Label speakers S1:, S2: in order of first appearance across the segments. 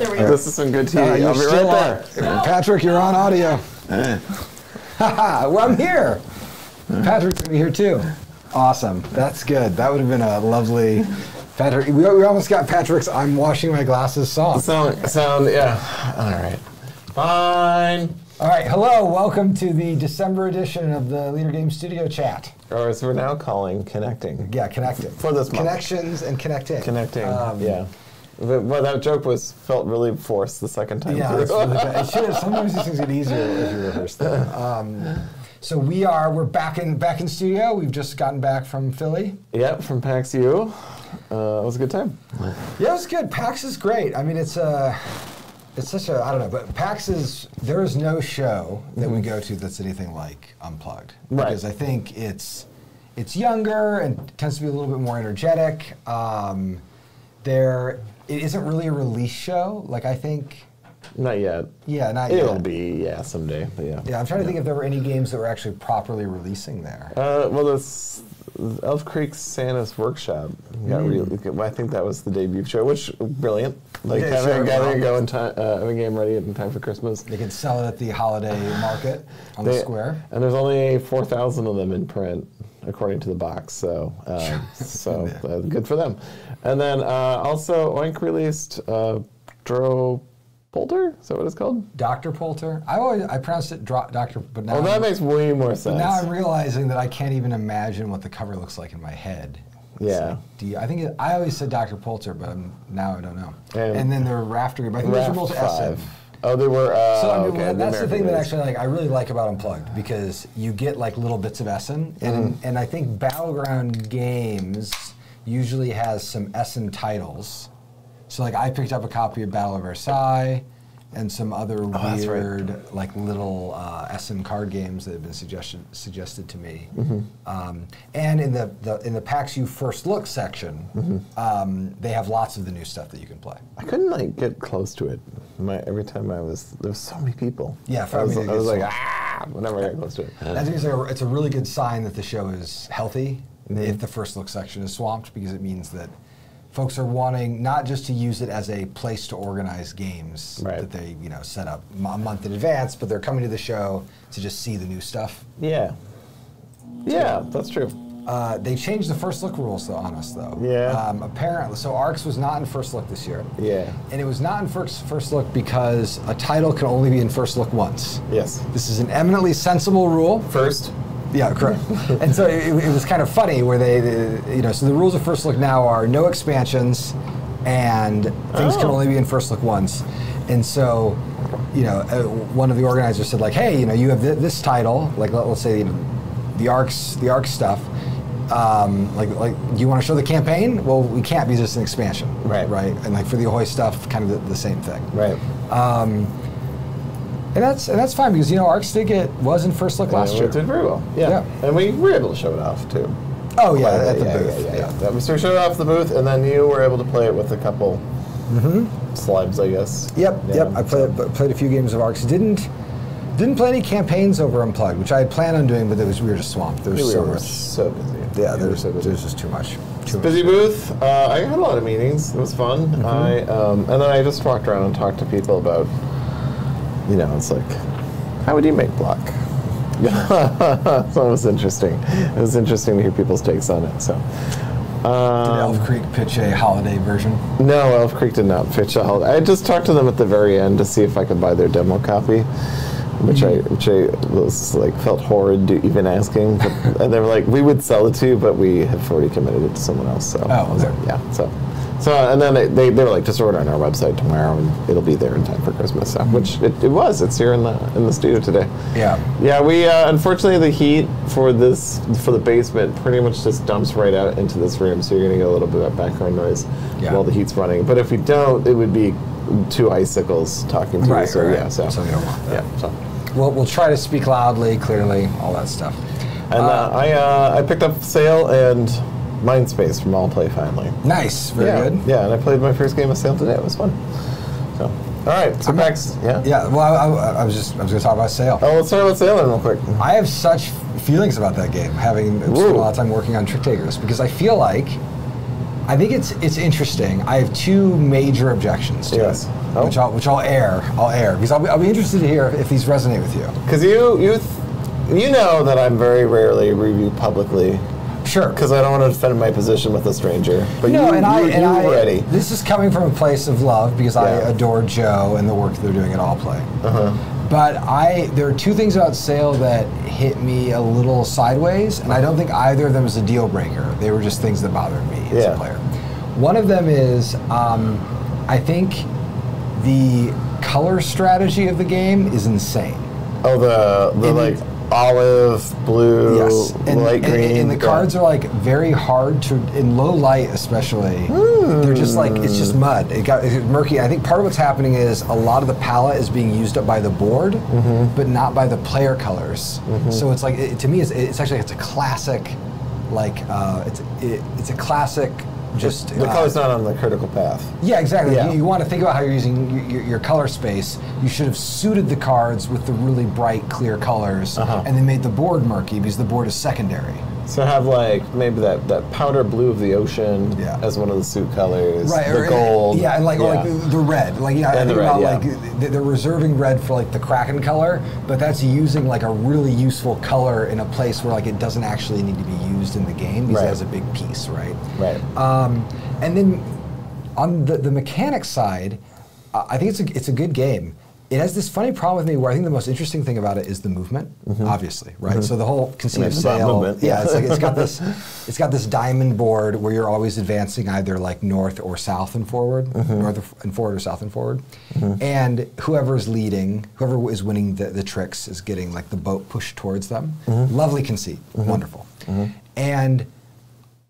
S1: There we go.
S2: This is some good TV.
S3: You're
S2: I'll be
S3: still
S2: right there.
S3: on. Patrick, you're on audio. Well, I'm here. Patrick's going to be here too. Awesome. That's good. That would have been a lovely... Patrick, we almost got Patrick's "I'm washing my glasses" song.
S2: Sound, yeah. All right. Fine.
S3: All right, hello. Welcome to the December edition of the Leader Game Studio Chat.
S2: Or as we're now calling, Connecting.
S3: Yeah, Connecting.
S2: For this month.
S3: Connections and Connecting.
S2: Connecting, yeah. But that joke felt really forced the second time
S3: Yeah,
S2: through.
S3: it's really good. It should have. Sometimes these things get easier if you rehearse them. So we're back in studio. We've just gotten back from Philly.
S2: Yep, from PAX U. It was a good time.
S3: Yeah, it was good. PAX is great. I mean, it's such a, I don't know, but PAX there is no show that we go to that's anything like Unplugged.
S2: Right.
S3: Because I think it's younger and tends to be a little bit more energetic. It isn't really a release show. Like, I think...
S2: Not yet.
S3: Yeah, not yet.
S2: It'll be, someday, but yeah.
S3: Yeah, I'm trying to think if there were any games that were actually properly releasing there.
S2: Well, this Elf Creek Santa's Workshop got I think that was the debut show, which brilliant. Like
S3: Yeah,
S2: having
S3: sure.
S2: a go in time, having a game ready in time for Christmas.
S3: They can sell it at the holiday market on the square.
S2: And there's only 4,000 of them in print, according to the box. So, good for them. And then also Oink released Dro Polter? Is that what it's called?
S3: Dr. Polter. I pronounced it Dr. But now
S2: that makes way more sense.
S3: Now I'm realizing that I can't even imagine what the cover looks like in my head.
S2: Yeah.
S3: I always said Dr. Polter, but now I don't know. And then the Rafter, but I think those are both SM.
S2: Oh, they were.
S3: That's the thing that actually I really like about Unplugged, because you get like little bits of Essen, and I think Battleground Games usually has some Essen titles. So like I picked up a copy of Battle of Versailles and some other weird like little Essen card games that have been suggested to me. And in the PAX U First Look section, they have lots of the new stuff that you can play.
S2: I couldn't get close to it. Every time there was so many people.
S3: Yeah,
S2: I was like whenever I got close to it.
S3: I think it's a really good sign that the show is healthy if the First Look section is swamped, because it means that folks are wanting not just to use it as a place to organize games that they set up a month in advance, but they're coming to the show to just see the new stuff.
S2: Yeah, that's true.
S3: They changed the First Look rules on us, though.
S2: Yeah.
S3: Apparently, so Arcs was not in First Look this year.
S2: Yeah.
S3: And it was not in First Look because a title can only be in First Look once.
S2: Yes.
S3: This is an eminently sensible rule.
S2: First.
S3: Yeah, correct. And so it was kind of funny where so the rules of First Look now are no expansions, and things can only be in First Look once. And so, one of the organizers said, like, hey, you have this title, like let's say the Arcs stuff. Like, do you want to show the campaign? Well, we can't because it's an expansion, right? And like for the Ahoy stuff, kind of the same thing,
S2: right?
S3: And that's fine, because Arcs was in First Look last year.
S2: It did very well. Yeah. And we were able to show it off too.
S3: Oh yeah, at the booth.
S2: Yeah. So we showed it off the booth, and then you were able to play it with a couple slabs, I guess.
S3: Yep. I played a few games of Arcs. Didn't play any campaigns over Unplugged, which I had planned on doing, but we were just swamped. There was so much.
S2: So busy.
S3: Yeah, there was just too much.
S2: Busy booth. I had a lot of meetings. It was fun. And then I just walked around and talked to people about. It's like, how would you make block? So it was interesting. It was interesting to hear people's takes on it. So,
S3: did Elf Creek pitch a holiday version?
S2: No, Elf Creek did not pitch a holiday. I just talked to them at the very end to see if I could buy their demo copy, which I was like felt horrid even asking. And they were like, we would sell it to you, but we have already committed it to someone else. So and then they were like, just order on our website tomorrow, and it'll be there in time for Christmas. So, which it was. It's here in the studio today. Yeah. We unfortunately the heat for the basement pretty much just dumps right out into this room, so you're gonna get a little bit of background noise while the heat's running. But if we don't, it would be two icicles talking to you. So
S3: right. So we don't want that.
S2: Yeah. So
S3: we'll try to speak loudly, clearly, all that stuff.
S2: And I picked up Sail and Mindspace from All Play finally.
S3: Nice, very good.
S2: Yeah, and I played my first game of Sail today. It was fun. So, all right. So PAX,
S3: Yeah. Well, I was going to talk about Sail.
S2: Oh, let's talk about Sail then real quick.
S3: I have such feelings about that game, having spent a lot of time working on Trick Takers, because I feel like I think it's interesting. I have two major objections to it, which I'll air because I'll be interested to hear if these resonate with you.
S2: Because you know that I'm very rarely review publicly.
S3: Sure.
S2: Because I don't want to defend my position with a stranger. But
S3: no,
S2: you're ready.
S3: This is coming from a place of love because I adore Joe and the work they're doing at AllPlay. But there are two things about Sail that hit me a little sideways, and I don't think either of them is a deal breaker. They were just things that bothered me as a player. One of them is, I think the color strategy of the game is insane.
S2: Oh, the like olive, blue, light green.
S3: And the cards are like very hard to, in low light especially, they're just like, it's just mud. It's murky. I think part of what's happening is a lot of the palette is being used up by the board, but not by the player colors. So it's like, to me, it's actually a classic, like, it's a classic, just
S2: the color's not on the critical path.
S3: Yeah, exactly. You want to think about how you're using your color space. You should have suited the cards with the really bright, clear colors, and then made the board murky because the board is secondary.
S2: So have like maybe that powder blue of the ocean as one of the suit colors.
S3: Right,
S2: the gold.
S3: Yeah, and like the red. Like I think about like they're reserving red for like the Kraken color, but that's using like a really useful color in a place where like it doesn't actually need to be used in the game because it has a big piece, right?
S2: Right.
S3: And then on the mechanics side, I think it's a good game. It has this funny problem with me where I think the most interesting thing about it is the movement, obviously, right? So the whole conceit of Sail, it's like it's got this diamond board where you're always advancing either like north or south and forward, north and forward or south and forward, and whoever is leading, whoever is winning the tricks is getting like the boat pushed towards them. Lovely conceit, wonderful, and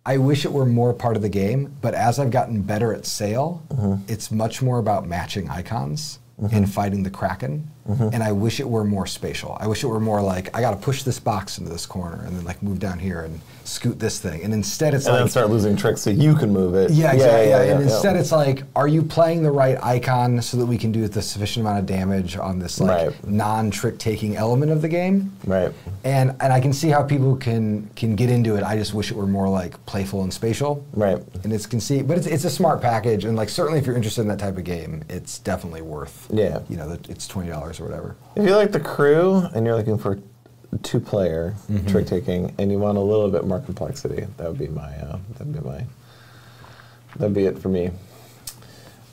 S3: I wish it were more part of the game. But as I've gotten better at Sail, it's much more about matching icons. And fighting the Kraken, and I wish it were more spatial. I wish it were more like, I gotta push this box into this corner and then like move down here and scoot this thing. And instead it's
S2: and then start losing tricks so you can move it.
S3: Yeah, exactly. And instead it's like, are you playing the right icon so that we can do the sufficient amount of damage on this like non-trick taking element of the game?
S2: Right.
S3: And I can see how people can get into it. I just wish it were more like playful and spatial.
S2: Right.
S3: And it's conceit, but it's a smart package, and like certainly if you're interested in that type of game, it's definitely worth. You know, it's $20 or whatever.
S2: If you like the crew and you're looking for two-player trick taking, and you want a little bit more complexity, that would be that'd be it for me.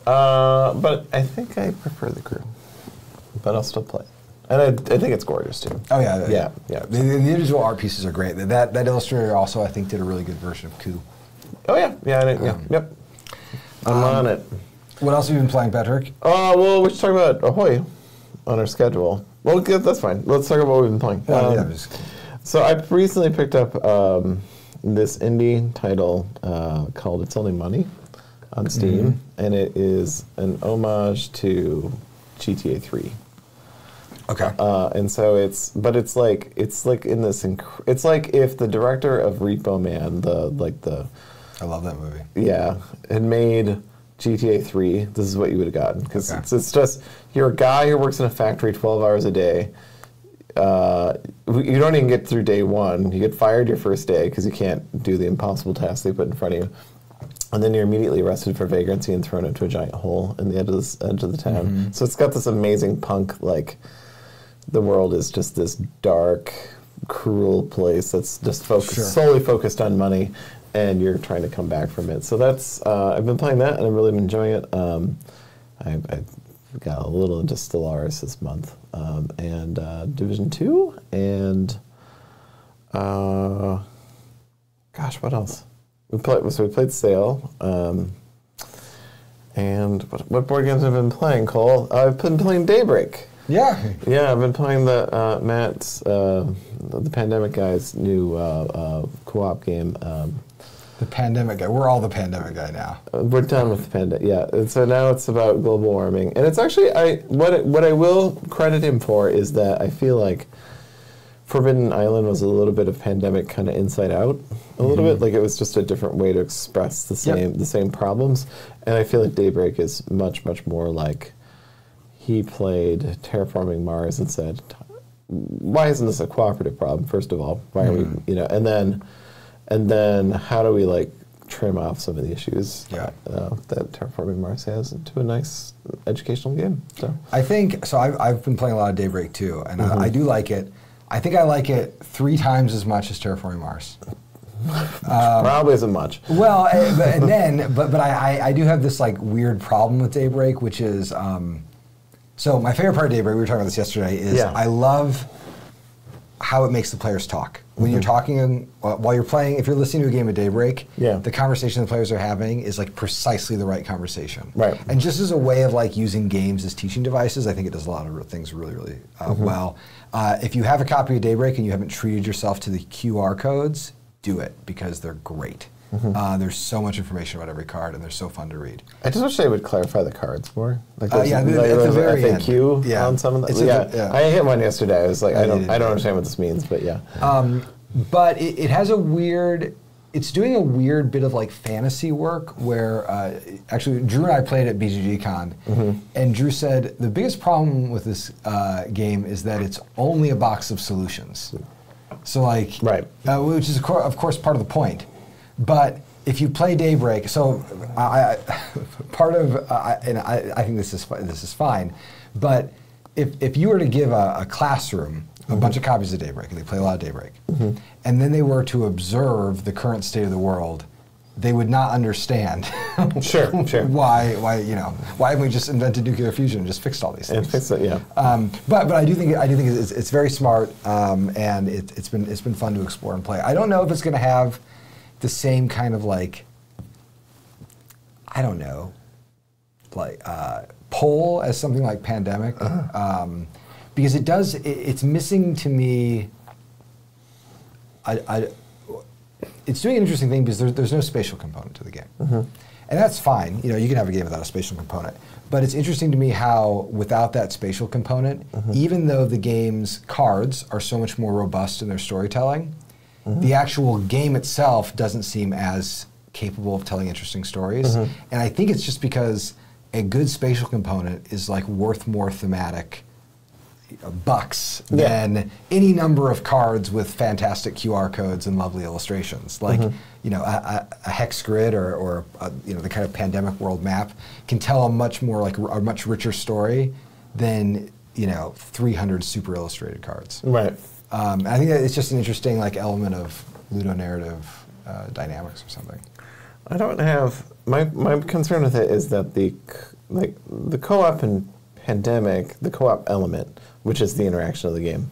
S2: But I think I prefer the crew, but I'll still play it. And I think it's gorgeous too.
S3: Oh yeah,
S2: yeah.
S3: The individual art pieces are great. That illustrator also I think did a really good version of Coup.
S2: Oh yeah, yep. I'm on it.
S3: What else have you been playing, Patrick?
S2: Well, we should talk about Ahoy on our schedule. Well, that's fine. Let's talk about what we've been playing. So I recently picked up this indie title called It's Only Money on Steam, and it is an homage to GTA 3.
S3: Okay.
S2: And so it's like in this. It's like if the director of Repo Man,
S3: I love that movie.
S2: Yeah, had made GTA 3, this is what you would have gotten. Because it's just, you're a guy who works in a factory 12 hours a day. You don't even get through day one. You get fired your first day because you can't do the impossible tasks they put in front of you. And then you're immediately arrested for vagrancy and thrown into a giant hole in the edge of the town. So it's got this amazing punk, like, the world is just this dark, cruel place that's just solely focused on money. And you're trying to come back from it. So that's, I've been playing that, and I've really been enjoying it. I've got a little into Stellaris this month, and Division 2, and, gosh, what else? We played Sail, and what board games have I been playing, Cole? I've been playing Daybreak.
S3: Yeah.
S2: Yeah, I've been playing the the Pandemic Guy's new co-op game.
S3: The Pandemic Guy. We're all the Pandemic Guy now.
S2: We're done with the pandemic. Yeah, and so now it's about global warming, and it's actually what I will credit him for is that I feel like Forbidden Island was a little bit of pandemic kind of inside out, a little bit. Like it was just a different way to express the same problems, and I feel like Daybreak is much more like he played Terraforming Mars and said, why isn't this a cooperative problem? First of all, why are we, and then how do we like trim off some of the issues that Terraforming Mars has into a nice educational game. So
S3: I think so. I've been playing a lot of Daybreak too, and I do like it. I think I like it 3 times as much as Terraforming Mars.
S2: Probably isn't much.
S3: Well, but I do have this like weird problem with Daybreak, which is so my favorite part of Daybreak, we were talking about this yesterday, is I love how it makes the players talk. When you're talking, while you're playing, if you're listening to a game of Daybreak, the conversation the players are having is like precisely the right conversation.
S2: Right.
S3: And just as a way of like using games as teaching devices, I think it does a lot of things really, really well. If you have a copy of Daybreak and you haven't treated yourself to the QR codes, do it, because they're great. There's so much information about every card, and they're so fun to read.
S2: I just wish they would clarify the cards more. Like
S3: at the very
S2: FAQ
S3: end.
S2: on some of them. I hit one yesterday. I was like, I don't understand what this means, but
S3: but it has a weird. It's doing a weird bit of like fantasy work where actually Drew and I played at BGGCon, and Drew said the biggest problem with this game is that it's only a box of solutions. So like, which is of course part of the point. But if you play Daybreak, so part of, and I think this is fine, but if you were to give a classroom a bunch of copies of Daybreak, and they play a lot of Daybreak, and then they were to observe the current state of the world, they would not understand why haven't we just invented nuclear fusion and just fixed all these things?
S2: And fix it,
S3: but I do think it's very smart, and it's been fun to explore and play. I don't know if it's going to have the same kind of like, I don't know, like pull as something like Pandemic, because it's missing to me. It's doing an interesting thing because there's no spatial component to the game, and that's fine. You can have a game without a spatial component, but it's interesting to me how without that spatial component, even though the game's cards are so much more robust in their storytelling, the actual game itself doesn't seem as capable of telling interesting stories. And I think it's just because a good spatial component is like worth more thematic bucks than any number of cards with fantastic QR codes and lovely illustrations. Like, a hex grid or the kind of Pandemic world map can tell a much richer story than 300 super illustrated cards.
S2: Right.
S3: I think that it's just an interesting element of ludonarrative dynamics or something.
S2: I don't have my concern with it is that the co-op in Pandemic, the co-op element, which is the interaction of the game,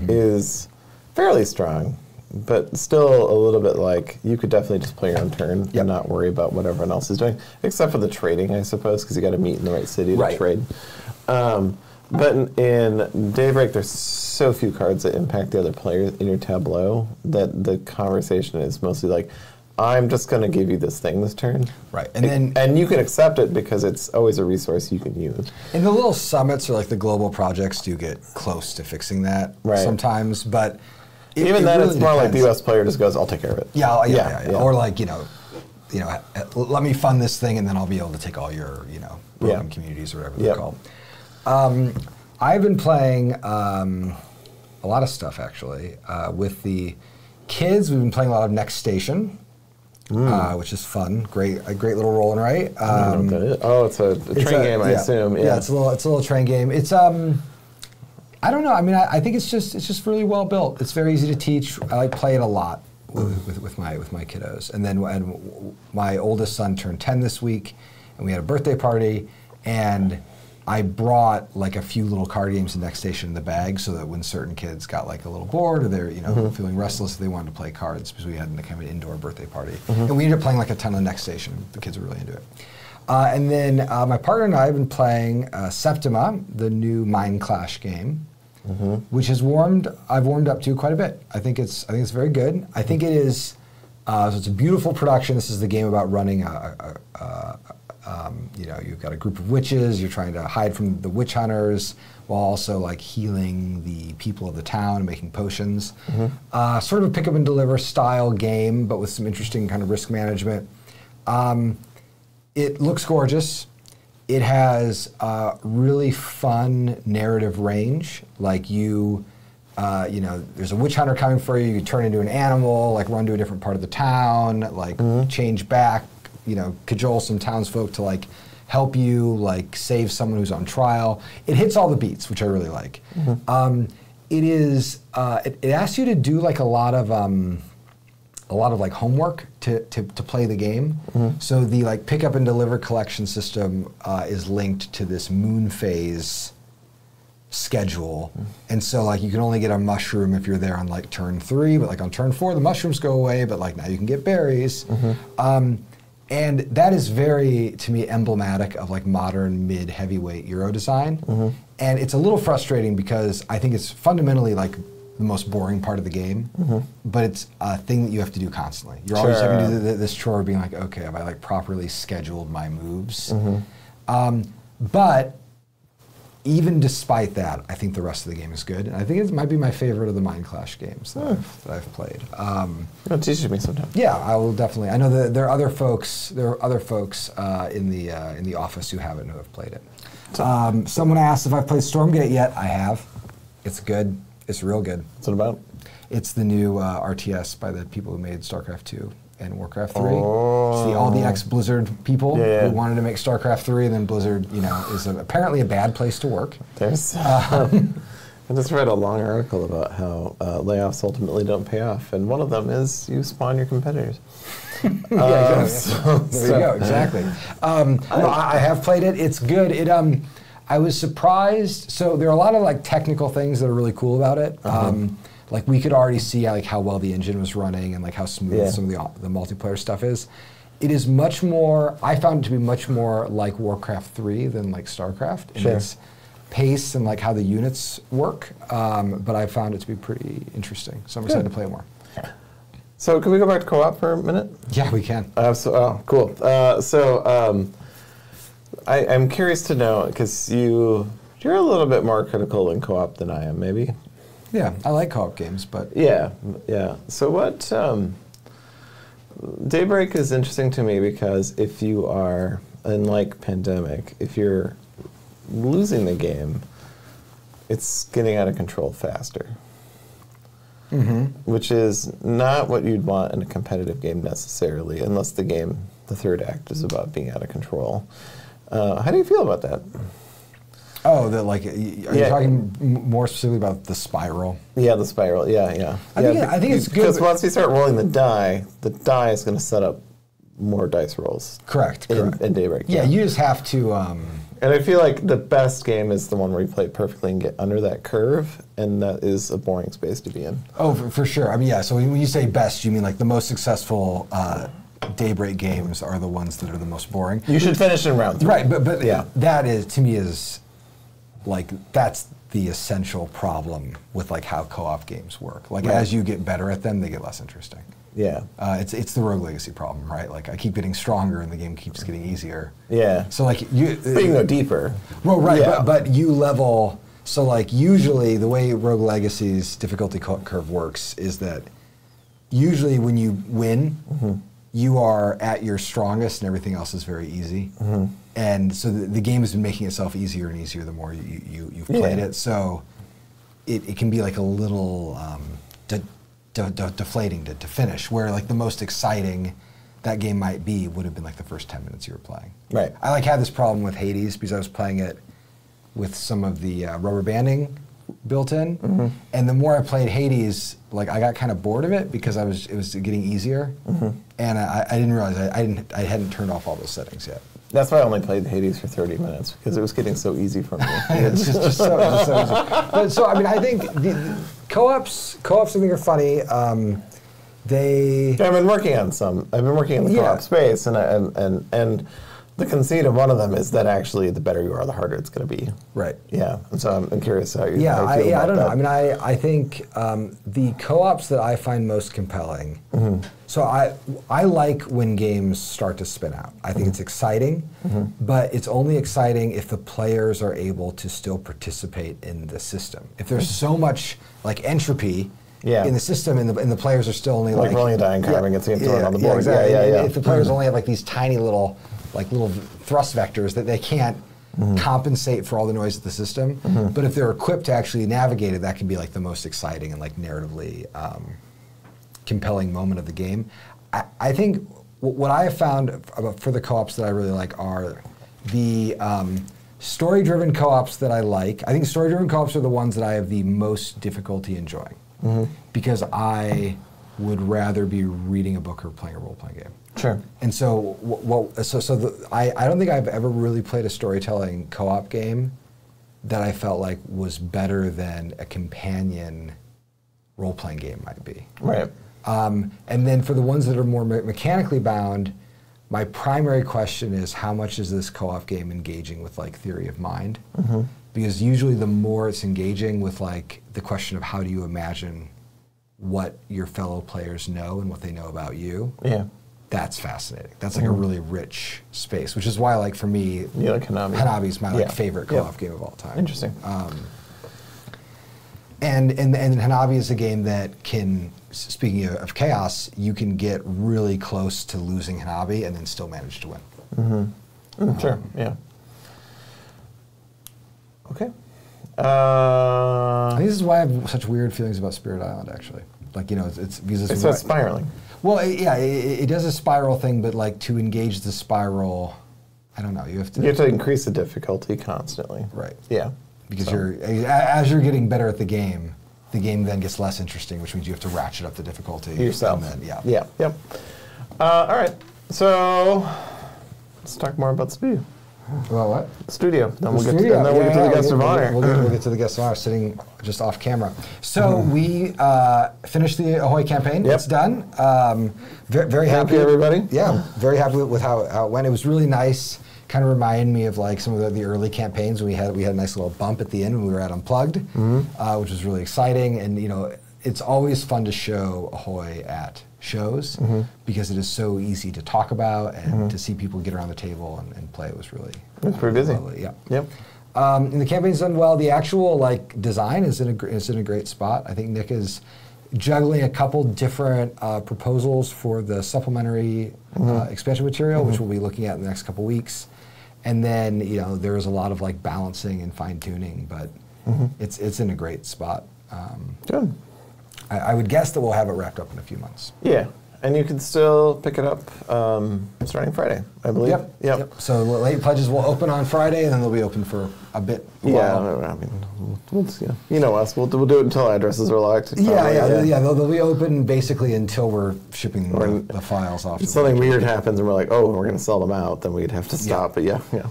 S2: is fairly strong, but still a little bit like you could definitely just play your own turn and not worry about what everyone else is doing, except for the trading, I suppose, because you got to meet in the right city to trade. But in Daybreak, there's so few cards that impact the other players in your tableau that the conversation is mostly like, I'm just going to give you this thing this turn.
S3: Right.
S2: And you can accept it because it's always a resource you can use.
S3: And the little summits or the global projects do get close to fixing that sometimes, but
S2: even then really it's more like the US player just goes, I'll take care of it.
S3: Yeah. Or let me fund this thing and then I'll be able to take all your, broken communities or whatever they're called. I've been playing a lot of stuff actually. With the kids, we've been playing a lot of Next Station, which is fun. A great little roll and write.
S2: I don't know what that is. Oh, it's a train game, I assume.
S3: Yeah, it's a little train game. It's I don't know. I mean, I think it's just really well built. It's very easy to teach. I play it a lot with my kiddos. And then my oldest son turned 10 this week, and we had a birthday party, and I brought a few little card games to Next Station in the bag so that when certain kids got a little bored or they're feeling restless, they wanted to play cards because we had kind of an indoor birthday party. And we ended up playing a ton of Next Station. The kids were really into it. And then my partner and I have been playing Septima, the new Mind Clash game, which I've warmed up to quite a bit. I think it's very good. I think it is. So it's a beautiful production. This is the game about running you've got a group of witches. You're trying to hide from the witch hunters while also healing the people of the town and making potions. Sort of a pick up and deliver style game, but with some interesting kind of risk management. It looks gorgeous. It has really fun narrative range. You there's a witch hunter coming for you. You turn into an animal, like run to a different part of the town, like change back, cajole some townsfolk to like help you, like save someone who's on trial. It hits all the beats, which I really like. It asks you to do like a lot of like homework to play the game. So the like pick up and deliver collection system is linked to this moon phase schedule, and so like you can only get a mushroom if you're there on like turn 3, but like on turn 4 the mushrooms go away, but like now you can get berries. And that is very, to me, emblematic of like modern mid-heavyweight Euro design. And it's a little frustrating because I think it's fundamentally like the most boring part of the game, but it's a thing that you have to do constantly. You're always having to do this chore of being like, okay, have I like properly scheduled my moves? But even despite that, I think the rest of the game is good. And I think it might be my favorite of the Mind Clash games that I've played.
S2: It'll teach me sometime.
S3: Yeah, I will definitely. I know that there are other folks. There are other folks in the office who haven't, who have played it. Someone asked if I've played Stormgate yet. I have. It's good. It's real good.
S2: What's it about?
S3: It's the new RTS by the people who made StarCraft 2 and Warcraft 3. It's all the ex-Blizzard people who wanted to make StarCraft 3, and then Blizzard, is apparently a bad place to work.
S2: There's. I just read a long article about how layoffs ultimately don't pay off, and one of them is you spawn your competitors.
S3: There you go, exactly. I have played it. It's good. I was surprised. So there are a lot of like technical things that are really cool about it. Like we could already see like how well the engine was running and like how smooth some of the multiplayer stuff is. It is much more. I found it to be much more like Warcraft 3 than like StarCraft in its pace and like how the units work. But I found it to be pretty interesting. So I'm excited to play it more.
S2: So can we go back to co-op for a minute?
S3: Yeah, we can.
S2: Cool. I'm curious to know, because you're a little bit more critical in co-op than I am, maybe.
S3: Yeah, I like co-op games, but
S2: yeah. So what? Daybreak is interesting to me because if you are, unlike Pandemic, if you're losing the game, it's getting out of control faster. Which is not what you'd want in a competitive game necessarily, unless the third act is about being out of control. How do you feel about that?
S3: Oh, are you talking more specifically about the spiral?
S2: Yeah, the spiral. Yeah.
S3: I think it's good
S2: because once you start rolling the die is going to set up more dice rolls.
S3: Correct.
S2: In Daybreak.
S3: Yeah, you just have to.
S2: And I feel like the best game is the one where you play it perfectly and get under that curve, and that is a boring space to be in.
S3: Oh, for sure. I mean, yeah. So when you say best, you mean like the most successful Daybreak games are the ones that are the most boring.
S2: You should finish in round 3.
S3: Right, but yeah, that is to me is. Like that's the essential problem with like how co-op games work. Like as you get better at them, they get less interesting.
S2: Yeah.
S3: It's the Rogue Legacy problem, right? Like I keep getting stronger and the game keeps getting easier.
S2: Yeah.
S3: So like you
S2: can go deeper.
S3: Well, right, but you level. So like usually the way Rogue Legacy's difficulty curve works is that usually when you win, you are at your strongest and everything else is very easy. And so the game has been making itself easier and easier the more you've played it. So it can be like a little deflating to finish, where like the most exciting that game might be would have been like the first 10 minutes you were playing.
S2: Right.
S3: I like had this problem with Hades because I was playing it with some of the rubber banding built in, and the more I played Hades, like I got kind of bored of it because it was getting easier, and I didn't realize I hadn't turned off all those settings yet.
S2: That's why I only played Hades for 30 minutes, because it was getting so easy for me.
S3: It's just so easy. But so I mean, I think the co-ops I think are funny. I've
S2: been working on some. I've been working in the co-op space, and the conceit of one of them is that actually the better you are, the harder it's going to be.
S3: Right.
S2: Yeah. And so I'm curious how you feel
S3: about
S2: that.
S3: I don't know. I mean, I think the co-ops that I find most compelling. So I like when games start to spin out. I think it's exciting, but it's only exciting if the players are able to still participate in the system. If there's so much like entropy in the system, and the players are still only like
S2: rolling a die and carving it, thrown on the board.
S3: Exactly. If the players only have like these tiny little thrust vectors that they can't compensate for all the noise of the system. But if they're equipped to actually navigate it, that can be like the most exciting and like narratively compelling moment of the game. I think what I have found for the co-ops that I really like are the story-driven co-ops that I like. I think story-driven co-ops are the ones that I have the most difficulty enjoying because I would rather be reading a book or playing a role-playing game.
S2: Sure.
S3: And so, I don't think I've ever really played a storytelling co-op game that I felt like was better than a companion role-playing game might be.
S2: Right.
S3: And then for the ones that are more mechanically bound, my primary question is how much is this co-op game engaging with like theory of mind? Because usually the more it's engaging with like the question of how do you imagine what your fellow players know and what they know about you. Yeah. That's fascinating. That's like a really rich space, which is why, like for me,
S2: like Hanabi.
S3: Hanabi's my like favorite co-op game of all time.
S2: Interesting.
S3: And Hanabi is a game that can, speaking of chaos, you can get really close to losing Hanabi and then still manage to win.
S2: Sure. Yeah. Okay. I
S3: think this is why I have such weird feelings about Spirit Island. Actually, like it's because
S2: it's about spiraling.
S3: Well, it does a spiral thing, but like to engage the spiral, I don't know. You have to
S2: increase the difficulty constantly.
S3: Right.
S2: Yeah.
S3: Because as you're getting better at the game then gets less interesting, which means you have to ratchet up the difficulty
S2: yourself.
S3: And then,
S2: Yep. All right. So let's talk more about Studio.
S3: Well, what?
S2: Studio. Then we'll get to the guest of honor.
S3: We'll get to the guest of honor sitting just off camera. So we finished the Ahoy campaign. It's done. Very happy.
S2: Thank you, everybody.
S3: Yeah, very happy with how it went. It was really nice. Kind of reminded me of like some of the early campaigns. We had a nice little bump at the end when we were at Unplugged, which was really exciting. And it's always fun to show Ahoy at shows because it is so easy to talk about and to see people get around the table and play. It was
S2: pretty busy.
S3: Lovely, yeah.
S2: Yep.
S3: And the campaign's done well. The actual like design is in a great spot. I think Nick is juggling a couple different proposals for the supplementary expansion material, which we'll be looking at in the next couple weeks. And then there is a lot of like balancing and fine tuning, but it's in a great spot.
S2: Good.
S3: I would guess that we'll have it wrapped up in a few months.
S2: Yeah, and you can still pick it up starting Friday, I believe.
S3: Yep. So late pledges will open on Friday, and then they'll be open for a bit.
S2: I mean, you know us. We'll do it until addresses are locked.
S3: They'll be open basically until we're shipping the files off.
S2: If something weird happens and we're like, oh, we're going to sell them out, then we'd have to stop. But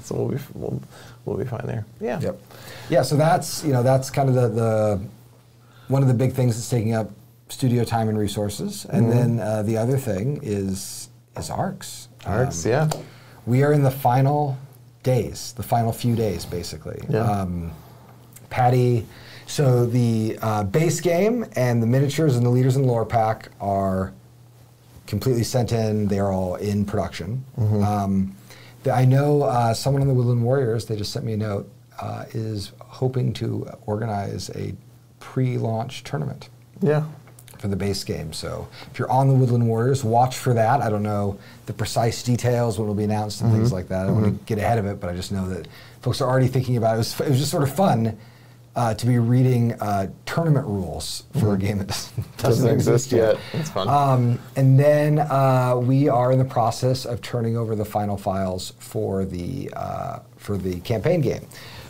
S2: so we'll be fine there. Yeah.
S3: Yep. Yeah. So that's kind of the one of the big things that's taking up studio time and resources, and then the other thing is ARX.
S2: ARX,
S3: we are in the final days, the final few days, basically.
S2: Yeah.
S3: Patty, so the base game and the miniatures and the leaders and lore pack are completely sent in. They're all in production. I know someone on the Woodland Warriors, they just sent me a note, is hoping to organize a pre-launch tournament.
S2: Yeah.
S3: For the base game. So if you're on the Woodland Warriors, watch for that. I don't know the precise details when it'll be announced and things like that. I don't want to get ahead of it, but I just know that folks are already thinking about it. It was just sort of fun to be reading tournament rules for a game that doesn't exist yet.
S2: It's fun.
S3: And then we are in the process of turning over the final files for the campaign game.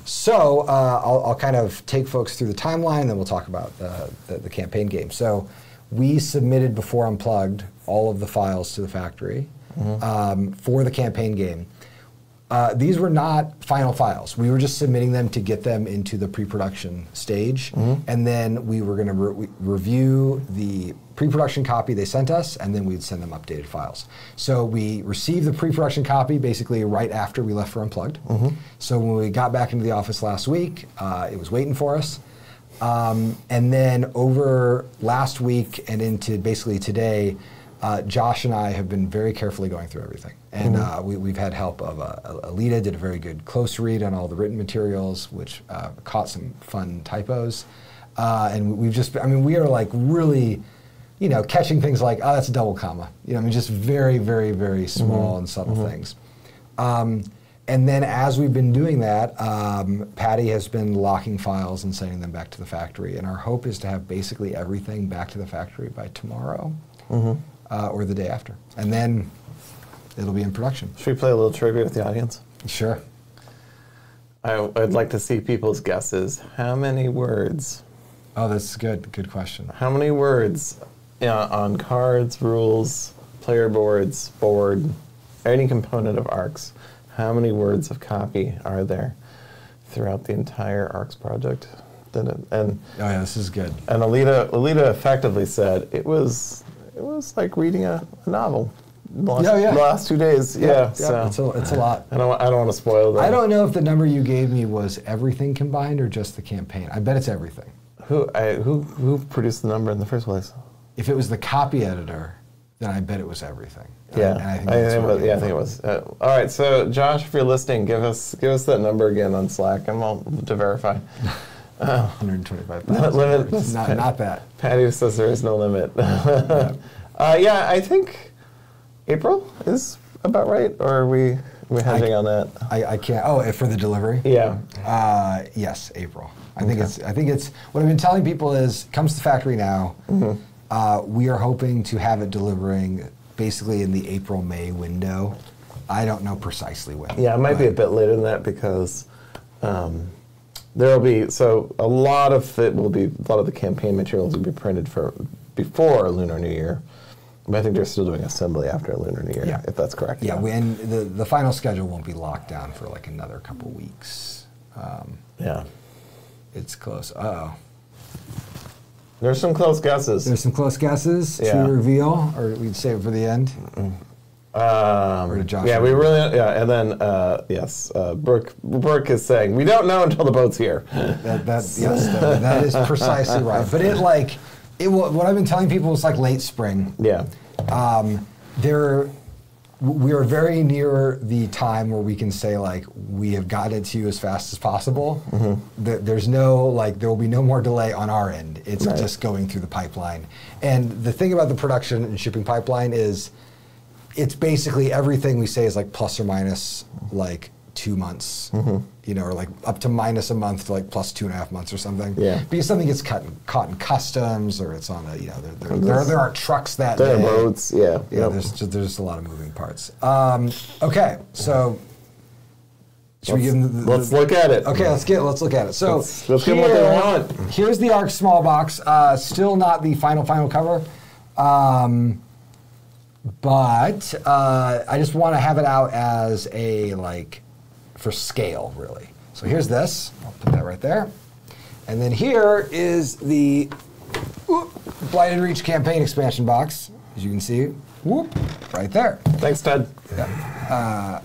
S3: So I'll kind of take folks through the timeline, then we'll talk about the campaign game. So we submitted before Unplugged all of the files to the factory for the campaign game. These were not final files. We were just submitting them to get them into the pre-production stage, and then we were going to review the pre-production copy they sent us, and then we'd send them updated files. So we received the pre-production copy basically right after we left for Unplugged. So when we got back into the office last week, it was waiting for us. And then over last week and into basically today, Josh and I have been very carefully going through everything. And we've had help of Alita, did a very good close read on all the written materials, which caught some fun typos. And we've just, we are like really, catching things like, oh, that's a double comma. Just very, very, very small and subtle things. And then as we've been doing that, Patty has been locking files and sending them back to the factory. And our hope is to have basically everything back to the factory by tomorrow or the day after. And then it'll be in production.
S2: Should we play a little trivia with the audience?
S3: Sure.
S2: I'd like to see people's guesses. How many words?
S3: Oh, that's good. Good question.
S2: How many words on cards, rules, player boards, board, any component of ARCS? How many words of copy are there throughout the entire ARCS project? Oh
S3: yeah, this is good.
S2: And Alita effectively said it was like reading a novel. The last 2 days,
S3: so it's a lot.
S2: I don't want to spoil that.
S3: I don't know if the number you gave me was everything combined or just the campaign. I bet it's everything.
S2: Who produced the number in the first place?
S3: If it was the copy editor, then I bet it was everything.
S2: Yeah, I think it was. All right, so Josh, if you're listening, give us that number again on Slack, and we'll to verify.
S3: 125,000.
S2: Limit.
S3: Not that.
S2: Patty says there is no limit. I think April is about right, or are we hedging on that?
S3: I can't. Oh, for the delivery?
S2: Yeah.
S3: Yes, April. I think it's what I've been telling people is comes to factory now. We are hoping to have it delivering basically in the April-May window. I don't know precisely when.
S2: Yeah, it might be a bit later than that because there'll be a lot of the campaign materials will be printed for before Lunar New Year. But I think they're still doing assembly after Lunar New Year, if that's correct.
S3: Yeah, and the final schedule won't be locked down for like another couple weeks. It's close. Uh-oh.
S2: There's some close guesses.
S3: There's some close guesses to reveal, or we'd save it for the end. Or to Josh.
S2: Yeah, and then yes, Brooke is saying we don't know until the boat's here.
S3: That is precisely right. But what I've been telling people is like late spring.
S2: Yeah.
S3: We are very near the time where we can say like we have got it to you as fast as possible. There's no there will be no more delay on our end. It's just going through the pipeline. And the thing about the production and shipping pipeline is it's basically everything we say is like plus or minus like 2 months, or like up to minus a month to like plus 2.5 months or something.
S2: Yeah.
S3: Because something gets caught in customs or it's on a, there are trucks that day.
S2: There are boats, yeah.
S3: There's just a lot of moving parts. Okay, so should we give them
S2: let's look at it.
S3: Okay, let's look at it. So
S2: let's give them what they want.
S3: Here's the ARC small box. Still not the final cover. But I just want to have it out as a for scale, really. So here's this. I'll put that right there. And then here is the Blighted Reach campaign expansion box, as you can see. Right there.
S2: Thanks, Ted.
S3: Yeah.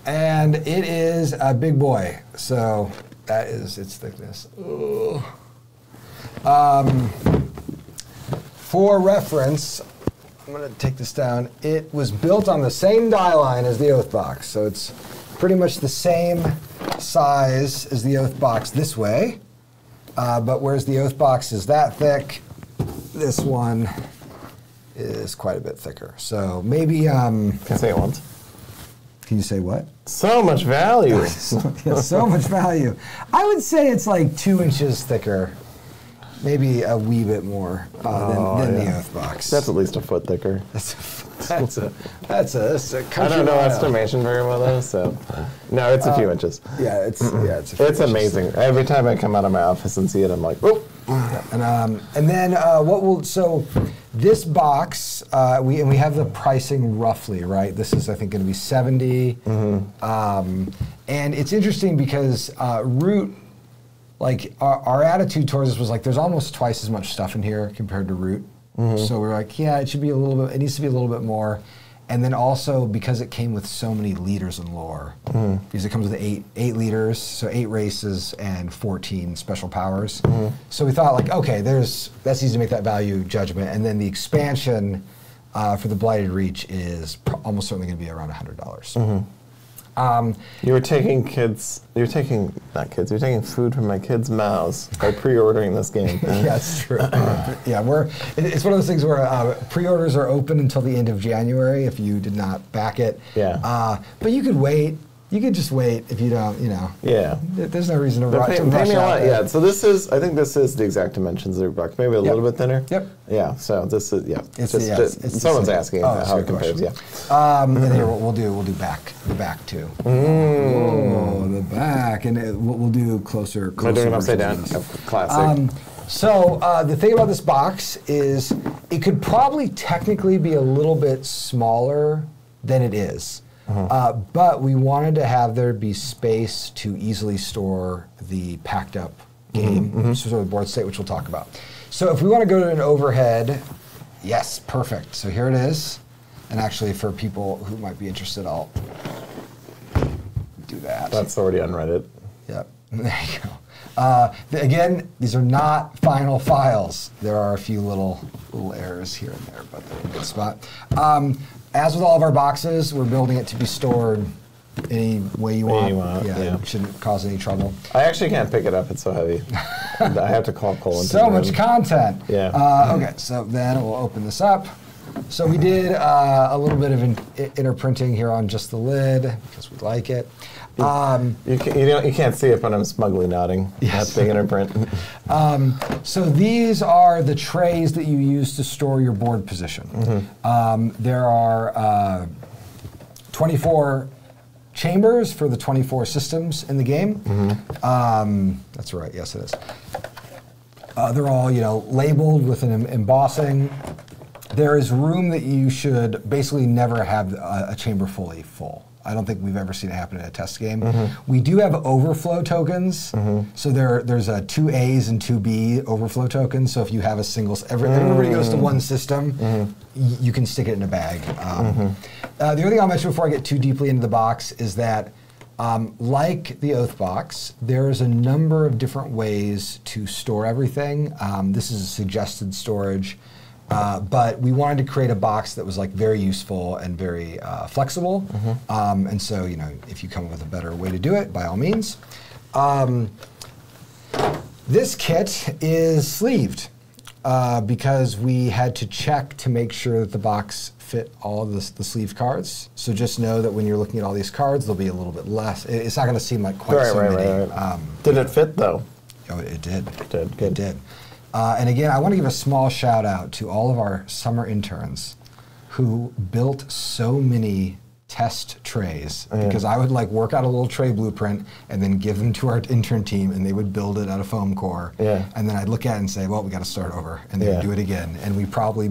S3: And it is a big boy. So that is its thickness. For reference, I'm going to take this down. It was built on the same die line as the Oath box, so it's pretty much the same size as the Oath box this way. But whereas the Oath box is that thick, this one is quite a bit thicker. So maybe... Can
S2: I say it once?
S3: Can you say what?
S2: So much value.
S3: So much value. I would say it's like 2 inches thicker. Maybe a wee bit more than the Oath box.
S2: That's at least a foot thicker.
S3: That's a
S2: I don't know estimation very well though, so no, it's a few inches.
S3: Yeah, it's a few
S2: it's amazing. Every time I come out of my office and see it, I'm like, oh.
S3: And then this box we have the pricing roughly right. This is I think going to be $70, and it's interesting because Root. Our attitude towards this was there's almost twice as much stuff in here compared to Root. So we're like, yeah, it should be a little bit, it needs to be a little bit more. And then also because it came with so many leaders in lore, because it comes with eight leaders, so 8 races and 14 special powers. So we thought okay, that's easy to make that value judgment. And then the expansion for the Blighted Reach is almost certainly going to be around $100.
S2: You're taking food from my kids' mouths by pre-ordering this game.
S3: Yeah, that's true. It's one of those things where pre-orders are open until the end of January if you did not back it.
S2: Yeah.
S3: But you could wait. You could just wait if you don't,
S2: Yeah.
S3: There's no reason to
S2: rush. Pay me a lot. Yeah. So I think this is the exact dimensions of your box. Maybe a little bit thinner.
S3: Yep.
S2: Yeah. So this is
S3: It's
S2: someone's asking how it compares. Yeah.
S3: And here we'll do the back too. Oh, the back, and we'll do closer.
S2: Am I doing it upside down? Classic.
S3: So the thing about this box is it could probably technically be a little bit smaller than it is. But we wanted to have there be space to easily store the packed up game, sort of board state, which we'll talk about. So if we want to go to an overhead, yes, perfect. So here it is. And actually for people who might be interested, I'll do that.
S2: That's already on Reddit.
S3: Yep, there you go. Again, these are not final files. There are a few little errors here and there, but they're in a good spot. As with all of our boxes, we're building it to be stored any way you want. Yeah, it shouldn't cause any trouble.
S2: I actually can't pick it up. It's so heavy. I have to call Cole.
S3: So much content.
S2: Yeah.
S3: Okay, so then we'll open this up. So we did a little bit of inner printing here on just the lid because we like it.
S2: You can't see it, but I'm smugly nodding.
S3: Yes.
S2: That's the inner print.
S3: So these are the trays that you use to store your board position. There are 24 chambers for the 24 systems in the game. That's right, yes it is. They're all labeled with an embossing. There is room that you should basically never have a chamber fully full. I don't think we've ever seen it happen in a test game. We do have overflow tokens. So there's a 2 A's and 2 B overflow tokens. So if you have a single, everybody goes to one system, you can stick it in a bag. The other thing I'll mention before I get too deeply into the box is that like the Oath box, there's a number of different ways to store everything. This is a suggested storage. But we wanted to create a box that was very useful and very flexible. And so, if you come up with a better way to do it, by all means. This kit is sleeved because we had to check to make sure that the box fit all of the sleeve cards. So just know that when you're looking at all these cards, there'll be a little bit less. It's not going to seem like quite so many.
S2: Right. Did it fit though?
S3: Oh, it did.
S2: It did.
S3: And again, I want to give a small shout out to all of our summer interns who built so many test trays because I would work out a little tray blueprint and then give them to our intern team and they would build it out of foam core. And then I'd look at it and say, well, we got to start over. And they would do it again. And we probably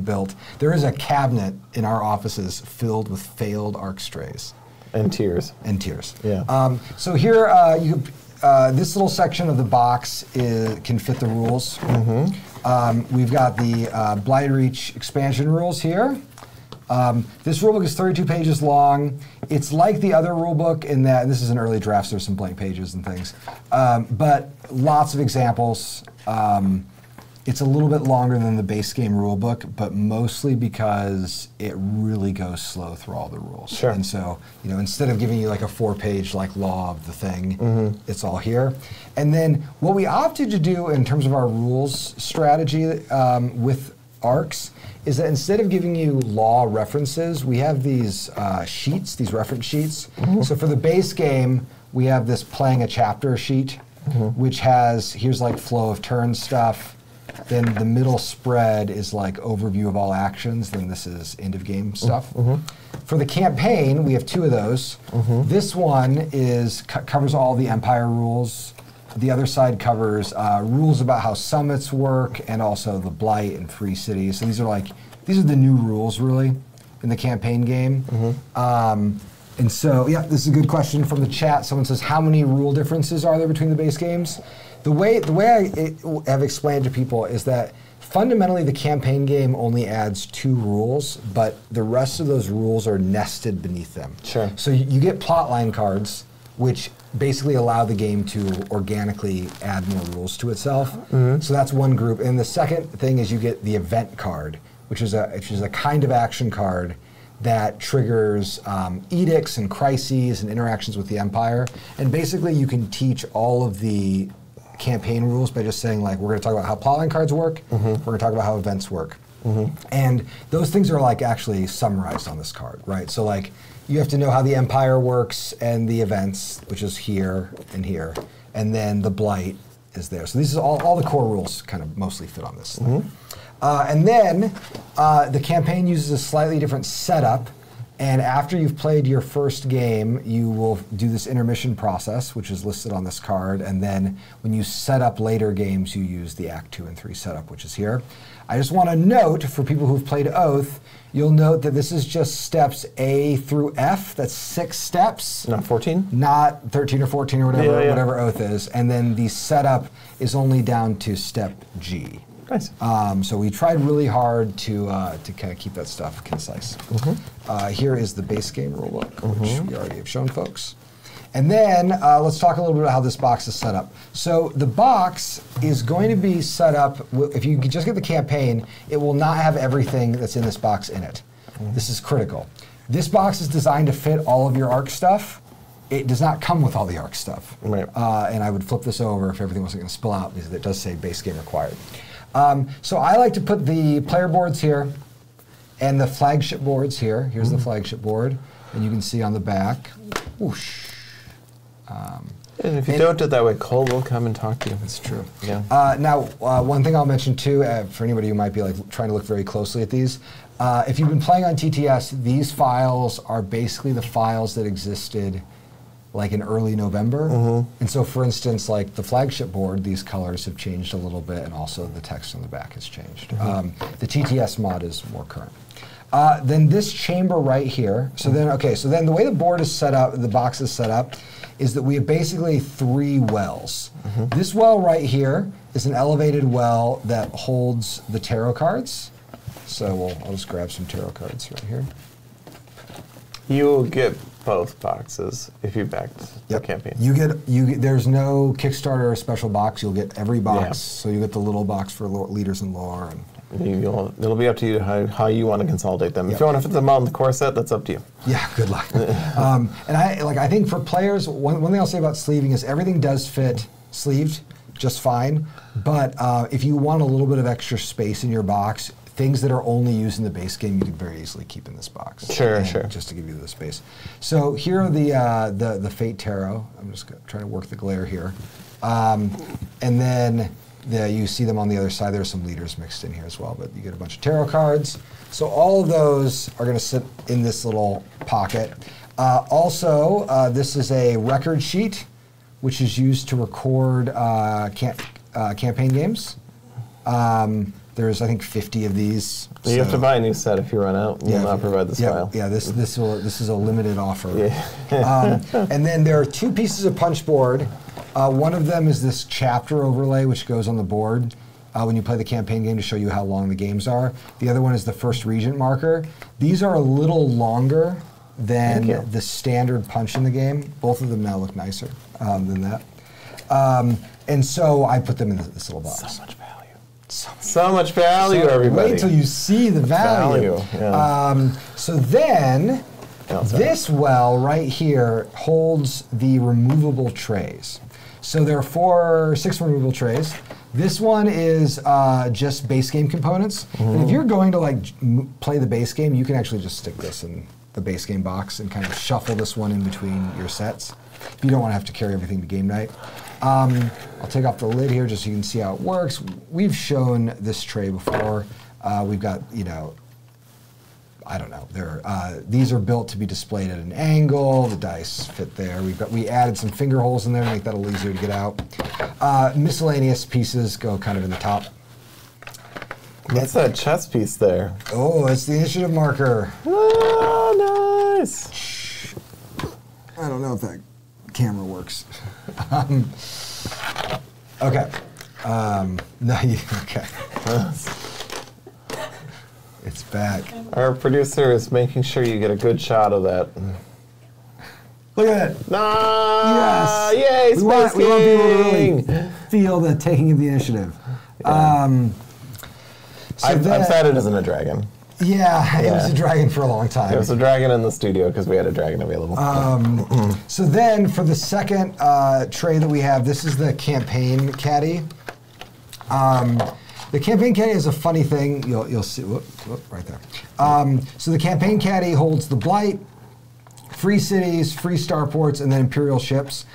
S3: there is a cabinet in our offices filled with failed ARC trays.
S2: And tears.
S3: Yeah. So here, this little section of the box can fit the rules. We've got the Blighted Reach expansion rules here. This rulebook is 32 pages long. It's like the other rulebook in that this is an early draft, so there's some blank pages and things. But lots of examples. It's a little bit longer than the base game rulebook, but mostly because it really goes slow through all the rules.
S2: Sure.
S3: And so, instead of giving you a 4-page law of the thing, it's all here. And then what we opted to do in terms of our rules strategy with ARCs is that instead of giving you law references, we have these sheets, these reference sheets. So for the base game, we have this playing a chapter sheet, which has, here's flow of turn stuff. Then the middle spread is overview of all actions. Then this is end of game stuff. For the campaign, we have 2 of those. This one covers all the Empire rules. The other side covers rules about how summits work and also the Blight and Free City. So these are the new rules really in the campaign game. And so, this is a good question from the chat. Someone says, how many rule differences are there between the base games? The way I have explained to people is that fundamentally the campaign game only adds 2 rules, but the rest of those rules are nested beneath them.
S2: Sure.
S3: So you get plotline cards, which basically allow the game to organically add more rules to itself. So that's one group. And the second thing is you get the event card, which is a kind of action card that triggers edicts and crises and interactions with the Empire. And basically you can teach all of the campaign rules by just saying we're going to talk about how plotline cards work, we're going to talk about how events work. And those things are actually summarized on this card, right? So you have to know how the Empire works and the events, which is here and here. And then the Blight is there. So these is all the core rules kind of mostly fit on this. And then the campaign uses a slightly different setup. And after you've played your first game, you will do this intermission process, which is listed on this card. And then when you set up later games, you use the Act 2 and 3 setup, which is here. I just want to note, for people who've played Oath, you'll note that this is just steps A through F. That's 6 steps.
S2: Not 14?
S3: Not 13 or 14 or whatever, whatever Oath is. And then the setup is only down to step G.
S2: Nice.
S3: So we tried really hard to kind of keep that stuff concise. Here is the base game rulebook, which we already have shown folks. And then let's talk a little bit about how this box is set up. So the box is going to be set up, if you just get the campaign, it will not have everything that's in this box in it. This is critical. This box is designed to fit all of your ARC stuff. It does not come with all the ARC stuff.
S2: Right.
S3: And I would flip this over if everything wasn't going to spill out, because it does say base game required. So I like to put the player boards here and the flagship boards here. Here's the flagship board, and you can see on the back, whoosh.
S2: And if you don't do it that way, Cole will come and talk to you.
S3: That's true.
S2: Yeah.
S3: Now, one thing I'll mention too, for anybody who might be like trying to look very closely at these, if you've been playing on TTS, these files are basically the files that existed like in early November. And so for instance, like the flagship board, these colors have changed a little bit, and also the text on the back has changed. The TTS mod is more current. Then this chamber right here, so then the way the board is set up, the box is set up, is that we have basically 3 wells. This well right here is an elevated well that holds the tarot cards. So I'll just grab some tarot cards right here.
S2: You'll get both boxes if you backed the campaign.
S3: There's no Kickstarter or special box. You'll get every box. So you get the little box for leaders and lore. And
S2: it'll be up to you how you want to consolidate them. If you want to fit them all in the core set, that's up to you.
S3: Yeah, good luck. And I think for players, one thing I'll say about sleeving is everything does fit sleeved just fine. But if you want a little bit of extra space in your box, things that are only used in the base game, you can very easily keep in this box.
S2: Sure.
S3: Just to give you the space. So here are the Fate Tarot. I'm just trying to work the glare here. And then you see them on the other side. There's some leaders mixed in here as well, but you get a bunch of tarot cards. So all of those are going to sit in this little pocket. Also, this is a record sheet, which is used to record campaign games. There's, I think, 50 of these.
S2: You have to buy a new set if you run out. We'll not provide this file.
S3: Yeah, this is a limited offer. And then there are 2 pieces of punch board. One of them is this chapter overlay, which goes on the board when you play the campaign game to show you how long the games are. The other one is the first regent marker. These are a little longer than the standard punch in the game. Both of them now look nicer than that. And so I put them in this little box.
S2: So much value. So much value, everybody.
S3: Wait till you see the value. So then, this well right here holds the removable trays. So there are 6 removable trays. This one is just base game components. And if you're going to play the base game, you can actually just stick this in the base game box and kind of shuffle this one in between your sets. If you don't want to have to carry everything to game night. I'll take off the lid here just so you can see how it works. We've shown this tray before. We've got, I don't know. These are built to be displayed at an angle. The dice fit there. We added some finger holes in there to make that a little easier to get out. Miscellaneous pieces go kind of in the top.
S2: What's that chess piece there?
S3: Oh, it's the initiative marker.
S2: Oh, nice.
S3: I don't know if that camera works. Okay. Okay. It's back.
S2: Our producer is making sure you get a good shot of that.
S3: Look at it.
S2: Yes. Yay,
S3: we want people to really feel the taking of the initiative.
S2: Yeah. I'm sad it isn't a dragon.
S3: Yeah, it was a dragon for a long time.
S2: It was a dragon in the studio because we had a dragon available.
S3: So then for the second tray that we have, this is the campaign caddy. The campaign caddy is a funny thing. You'll see, right there. So the campaign caddy holds the Blight, free cities, free starports, and then Imperial ships.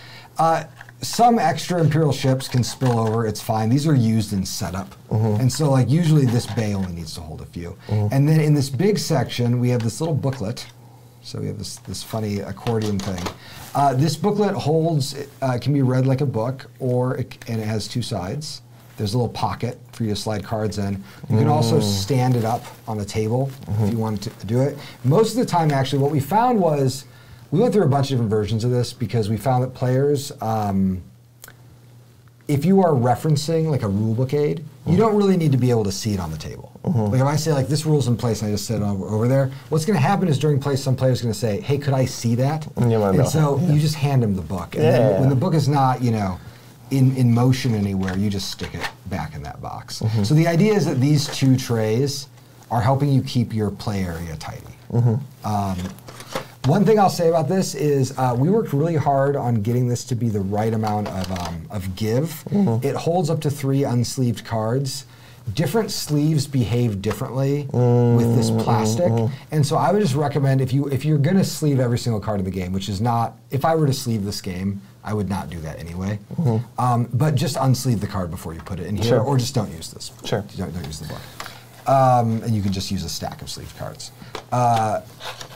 S3: Some extra Imperial ships can spill over, it's fine. These are used in setup. And so like usually this bay only needs to hold a few. And then in this big section, we have this little booklet. So we have this funny accordion thing. This booklet holds, can be read like a book, and it has two sides. There's a little pocket for you to slide cards in. You can also stand it up on a table if you want to do it. Most of the time, actually, what we found was, we went through a bunch of different versions of this because we found that players, if you are referencing like a rulebook aid, you don't really need to be able to see it on the table. Like if I say like this rule's in place and I just set it over there, what's going to happen is during play some player's going to say, hey, could I see that? And so you just hand them the book. And then when the book is not, you know, in motion anywhere, you just stick it back in that box. So the idea is that these two trays are helping you keep your play area tidy. One thing I'll say about this is we worked really hard on getting this to be the right amount of give. It holds up to 3 unsleeved cards. Different sleeves behave differently with this plastic, and so I would just recommend if you're going to sleeve every single card of the game, which is not, if I were to sleeve this game, I would not do that anyway. But just unsleeve the card before you put it in here, or just don't use this. Don't use the book. And you can just use a stack of sleeved cards.
S2: I'm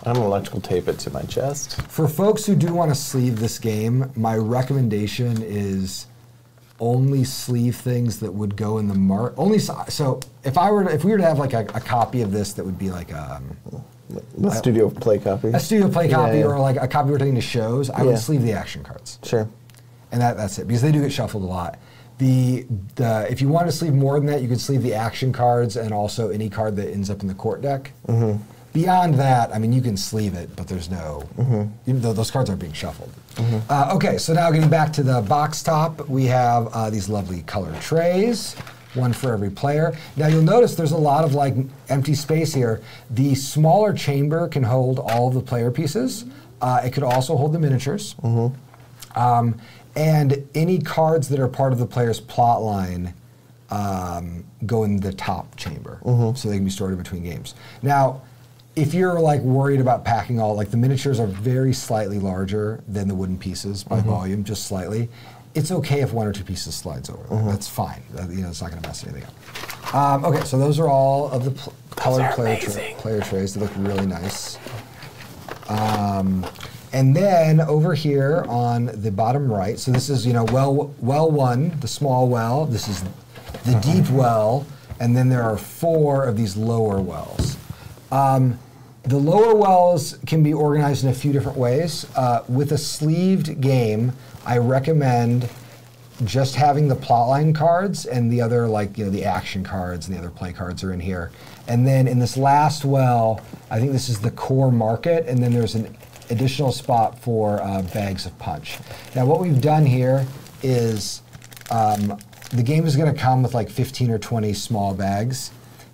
S2: going to electrical tape it to my chest.
S3: For folks who do want to sleeve this game, my recommendation is only sleeve things that would go in the so if we were to have like a copy of this that would be like a
S2: studio play copy.
S3: A studio play copy, or like a copy we're taking to shows, I would sleeve the action cards. And that's it, because they do get shuffled a lot. If you want to sleeve more than that, you could sleeve the action cards and also any card that ends up in the court deck. Beyond that, I mean, you can sleeve it, but there's no, those cards aren't being shuffled. Okay, so now getting back to the box top, we have these lovely colored trays, one for every player. Now you'll notice there's a lot of like empty space here. The smaller chamber can hold all of the player pieces. It could also hold the miniatures. And any cards that are part of the player's plot line go in the top chamber, so they can be stored in between games. Now, if you're like worried about packing all, like the miniatures are very slightly larger than the wooden pieces by volume, just slightly. It's okay if 1 or 2 pieces slides over. That's fine. You know, it's not going to mess anything up. Okay, so those are all of the colored player trays. They look really nice. And then over here on the bottom right, so this is, you know, well 1, the small well. This is the deep well, and then there are 4 of these lower wells. The lower wells can be organized in a few different ways. With a sleeved game, I recommend just having the plotline cards and the other, like, you know, the action cards and the other play cards are in here. And then in this last well, I think this is the core market, and then there's an additional spot for bags of punch. Now what we've done here is the game is going to come with like 15 or 20 small bags.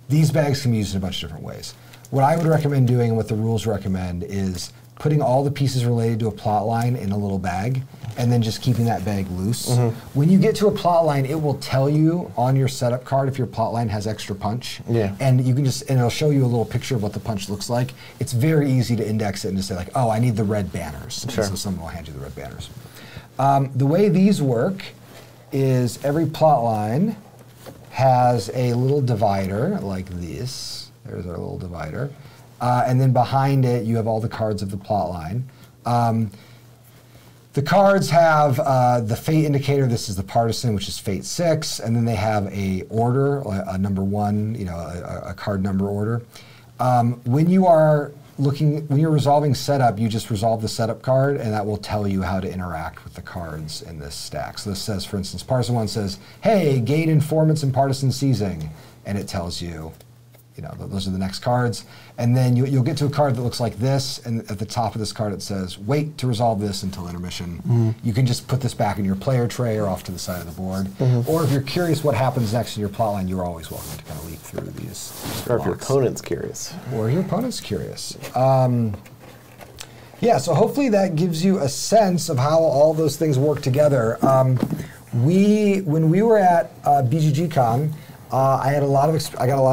S3: These bags can be used in a bunch of different ways. What I would recommend doing and what the rules recommend is putting all the pieces related to a plot line in a little bag and then just keeping that bag loose. When you get to a plot line, it will tell you on your setup card if your plot line has extra punch. And you can and it'll show you a little picture of what the punch looks like. It's very easy to index it and just say like, oh, I need the red banners. So someone will hand you the red banners. The way these work is every plot line has a little divider like this. There's our little divider. And then behind it, you have all the cards of the plot line. The cards have the fate indicator. This is the partisan, which is fate 6. And then they have a order, a number 1, you know, a card number order. When you're resolving setup, you just resolve the setup card, and that will tell you how to interact with the cards in this stack. So this says, for instance, partisan 1 says, hey, gain informants and partisan seizing. And it tells you, you know, those are the next cards. And then you'll get to a card that looks like this, and at the top of this card it says, wait to resolve this until intermission. You can just put this back in your player tray or off to the side of the board. Or if you're curious what happens next in your plotline, you're always welcome to kind of leap through these
S2: Or if your opponent's curious.
S3: Or your opponent's curious. Yeah, so hopefully that gives you a sense of how all those things work together. When we were at BGG-Con, I got a lot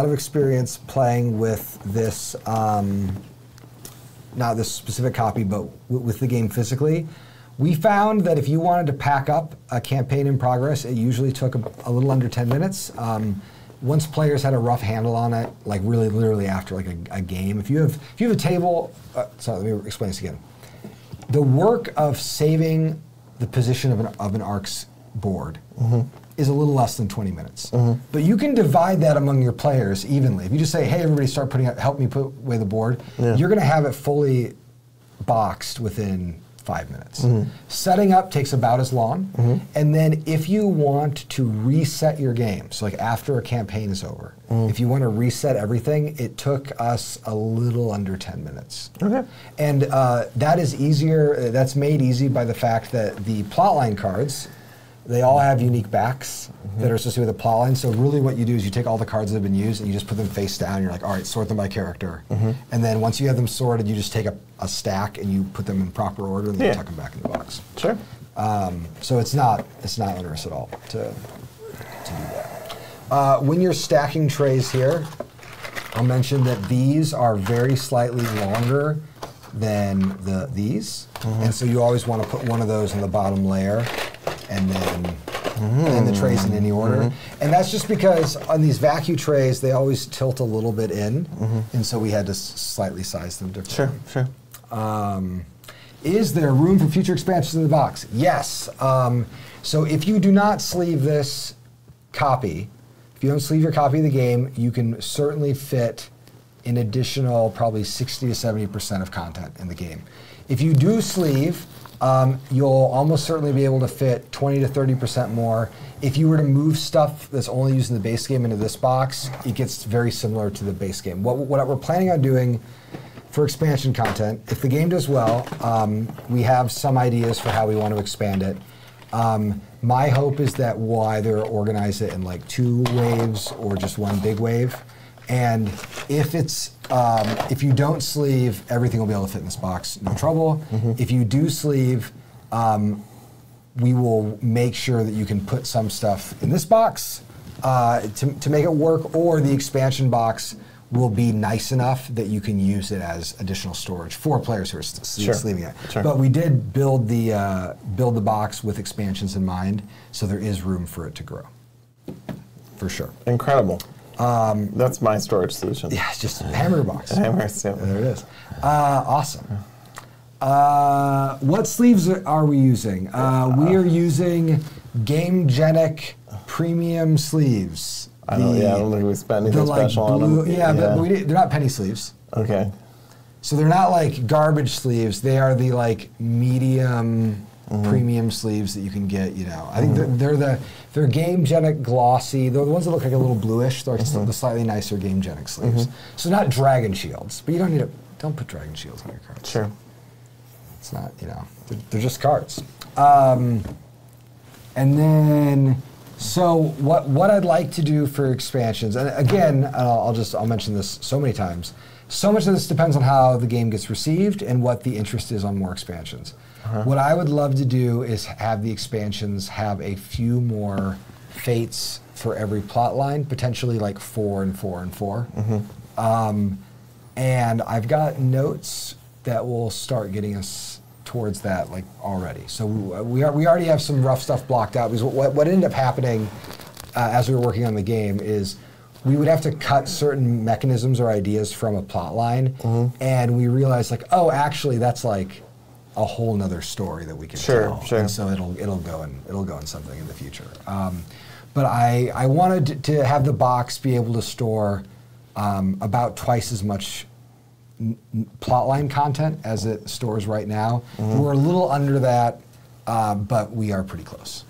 S3: of experience playing with this not this specific copy, but with the game physically, we found that if you wanted to pack up a campaign in progress, it usually took a little under 10 minutes. Once players had a rough handle on it, like really literally after like a game, if you have a table, sorry, let me explain this again. The work of saving the position of an ARC's board is a little less than 20 minutes. But you can divide that among your players evenly. If you just say, hey, everybody start help me put away the board, you're gonna have it fully boxed within 5 minutes. Setting up takes about as long, and then if you want to reset your game, so like after a campaign is over, if you want to reset everything, it took us a little under 10 minutes. And that is easier, that's made easy by the fact that the plotline cards, they all have unique backs that are associated with the plotline. So really what you do is you take all the cards that have been used and you just put them face down. You're like, all right, sort them by character. And then once you have them sorted, you just take a stack and you put them in proper order and then tuck them back in the box.
S2: Sure.
S3: So it's not onerous at all to do that. When you're stacking trays here, I'll mention that these are very slightly longer than these. And so you always want to put one of those in the bottom layer and then the trays in any order. And that's just because on these vacuum trays, they always tilt a little bit in, and so we had to slightly size them differently.
S2: Sure.
S3: Is there room for future expansions in the box? Yes. So if you do not sleeve this copy, if you don't sleeve your copy of the game, you can certainly fit an additional probably 60 to 70% of content in the game. If you do sleeve, you'll almost certainly be able to fit 20 to 30% more. If you were to move stuff that's only used in the base game into this box, it gets very similar to the base game. What we're planning on doing for expansion content, if the game does well, we have some ideas for how we want to expand it. My hope is that we'll either organize it in like 2 waves or just one big wave. And if you don't sleeve, everything will be able to fit in this box, no trouble. If you do sleeve, we will make sure that you can put some stuff in this box to make it work, or the expansion box will be nice enough that you can use it as additional storage for players who are sleeving it. But we did build the box with expansions in mind, so there is room for it to grow, for sure.
S2: Incredible. That's my storage solution.
S3: Yeah, it's just a hammer box.
S2: Hammer,
S3: there it is. Awesome. What sleeves are we using? We are using GameGenic premium sleeves.
S2: I don't think we spent anything special on them.
S3: But they're not penny sleeves.
S2: Okay.
S3: So they're not like garbage sleeves. They are the like medium premium sleeves that you can get. I think they're GameGenic glossy. They're the ones that look like a little bluish. They're the slightly nicer GameGenic sleeves. So not Dragon Shields, but you don't need don't put Dragon Shields on your cards.
S2: Sure.
S3: It's not they're just cards. And then. So what I'd like to do for expansions, and again, I'll mention this so many times, so much of this depends on how the game gets received and what the interest is on more expansions. What I would love to do is have the expansions have a few more fates for every plot line, potentially like 4 and 4 and 4. And I've got notes that will start getting us towards that like already. So we already have some rough stuff blocked out, because what ended up happening as we were working on the game is we would have to cut certain mechanisms or ideas from a plot line, and we realized like, oh, actually that's like a whole nother story that we can tell. And so it'll go in something in the future. But I wanted to have the box be able to store about twice as much plotline content as it stores right now. We're a little under that, but we are pretty close.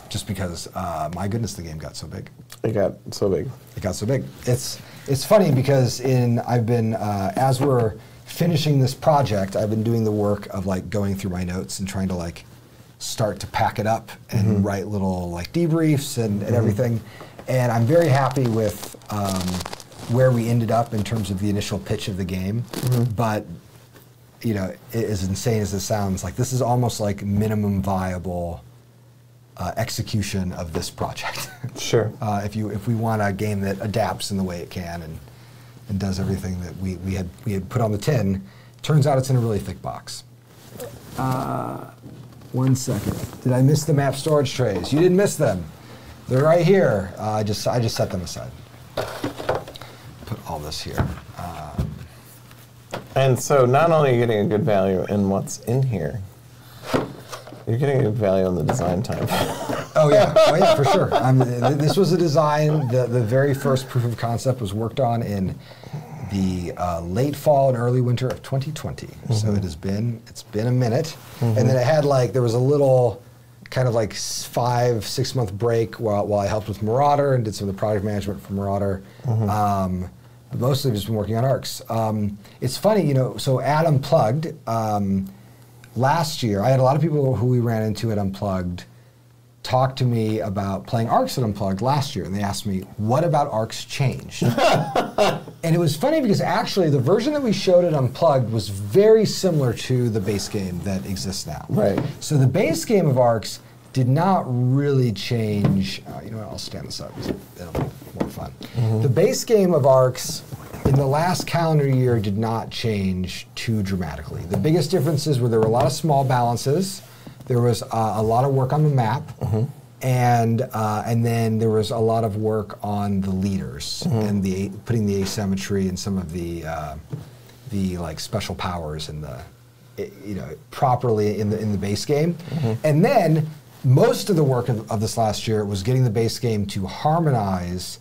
S3: Just because, my goodness, the game got so big.
S2: It got so big.
S3: It got so big. It's funny because I've been as we're finishing this project, I've been doing the work of like going through my notes and trying to like start to pack it up and write little like debriefs and everything. And I'm very happy with where we ended up in terms of the initial pitch of the game. But as insane as this sounds, like this is almost like minimum viable execution of this project.
S2: Sure.
S3: If we want a game that adapts in the way it can, and does everything that we had put on the tin. Turns out it's in a really thick box. 1 second. Did I miss the map storage trays? You didn't miss them. They're right here. I just set them aside. Put all this here.
S2: And so not only are you getting a good value in what's in here, you're getting a good value on the design time.
S3: Oh yeah, for sure. This was a design. The very first proof of concept was worked on in the late fall and early winter of 2020. So it's been a minute. And then it had there was a little kind of 5-6 month break while I helped with Marauder and did some of the product management for Marauder. But mostly I've just been working on ARCs. It's funny, so at Unplugged, last year, I had a lot of people who we ran into at Unplugged talk to me about playing ARCs at Unplugged last year, and they asked me, what about ARCs changed? And it was funny because actually the version that we showed at Unplugged was very similar to the base game that exists now.
S2: Right.
S3: So the base game of ARCs did not really change. You know what, I'll stand this up, it'll be more fun. The base game of ARCs in the last calendar year did not change too dramatically. The biggest differences were there were a lot of small balances. There was a lot of work on the map, and then there was a lot of work on the leaders and putting the asymmetry and some of the special powers and properly in the base game, and then most of the work of this last year was getting the base game to harmonize.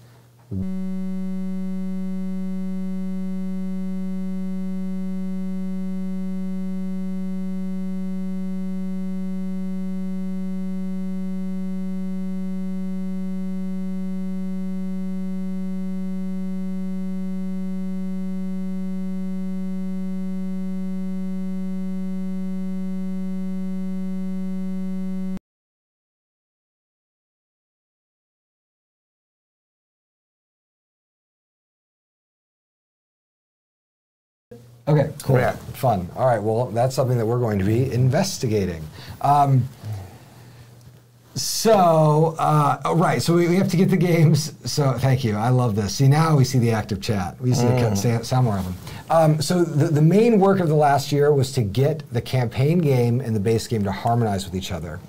S3: Okay, cool, fun. All right, well, that's something that we're going to be investigating. So we have to get the games. So thank you, I love this. See, now we see the active chat. We see some more of them. So the main work of the last year was to get the campaign game and the base game to harmonize with each other.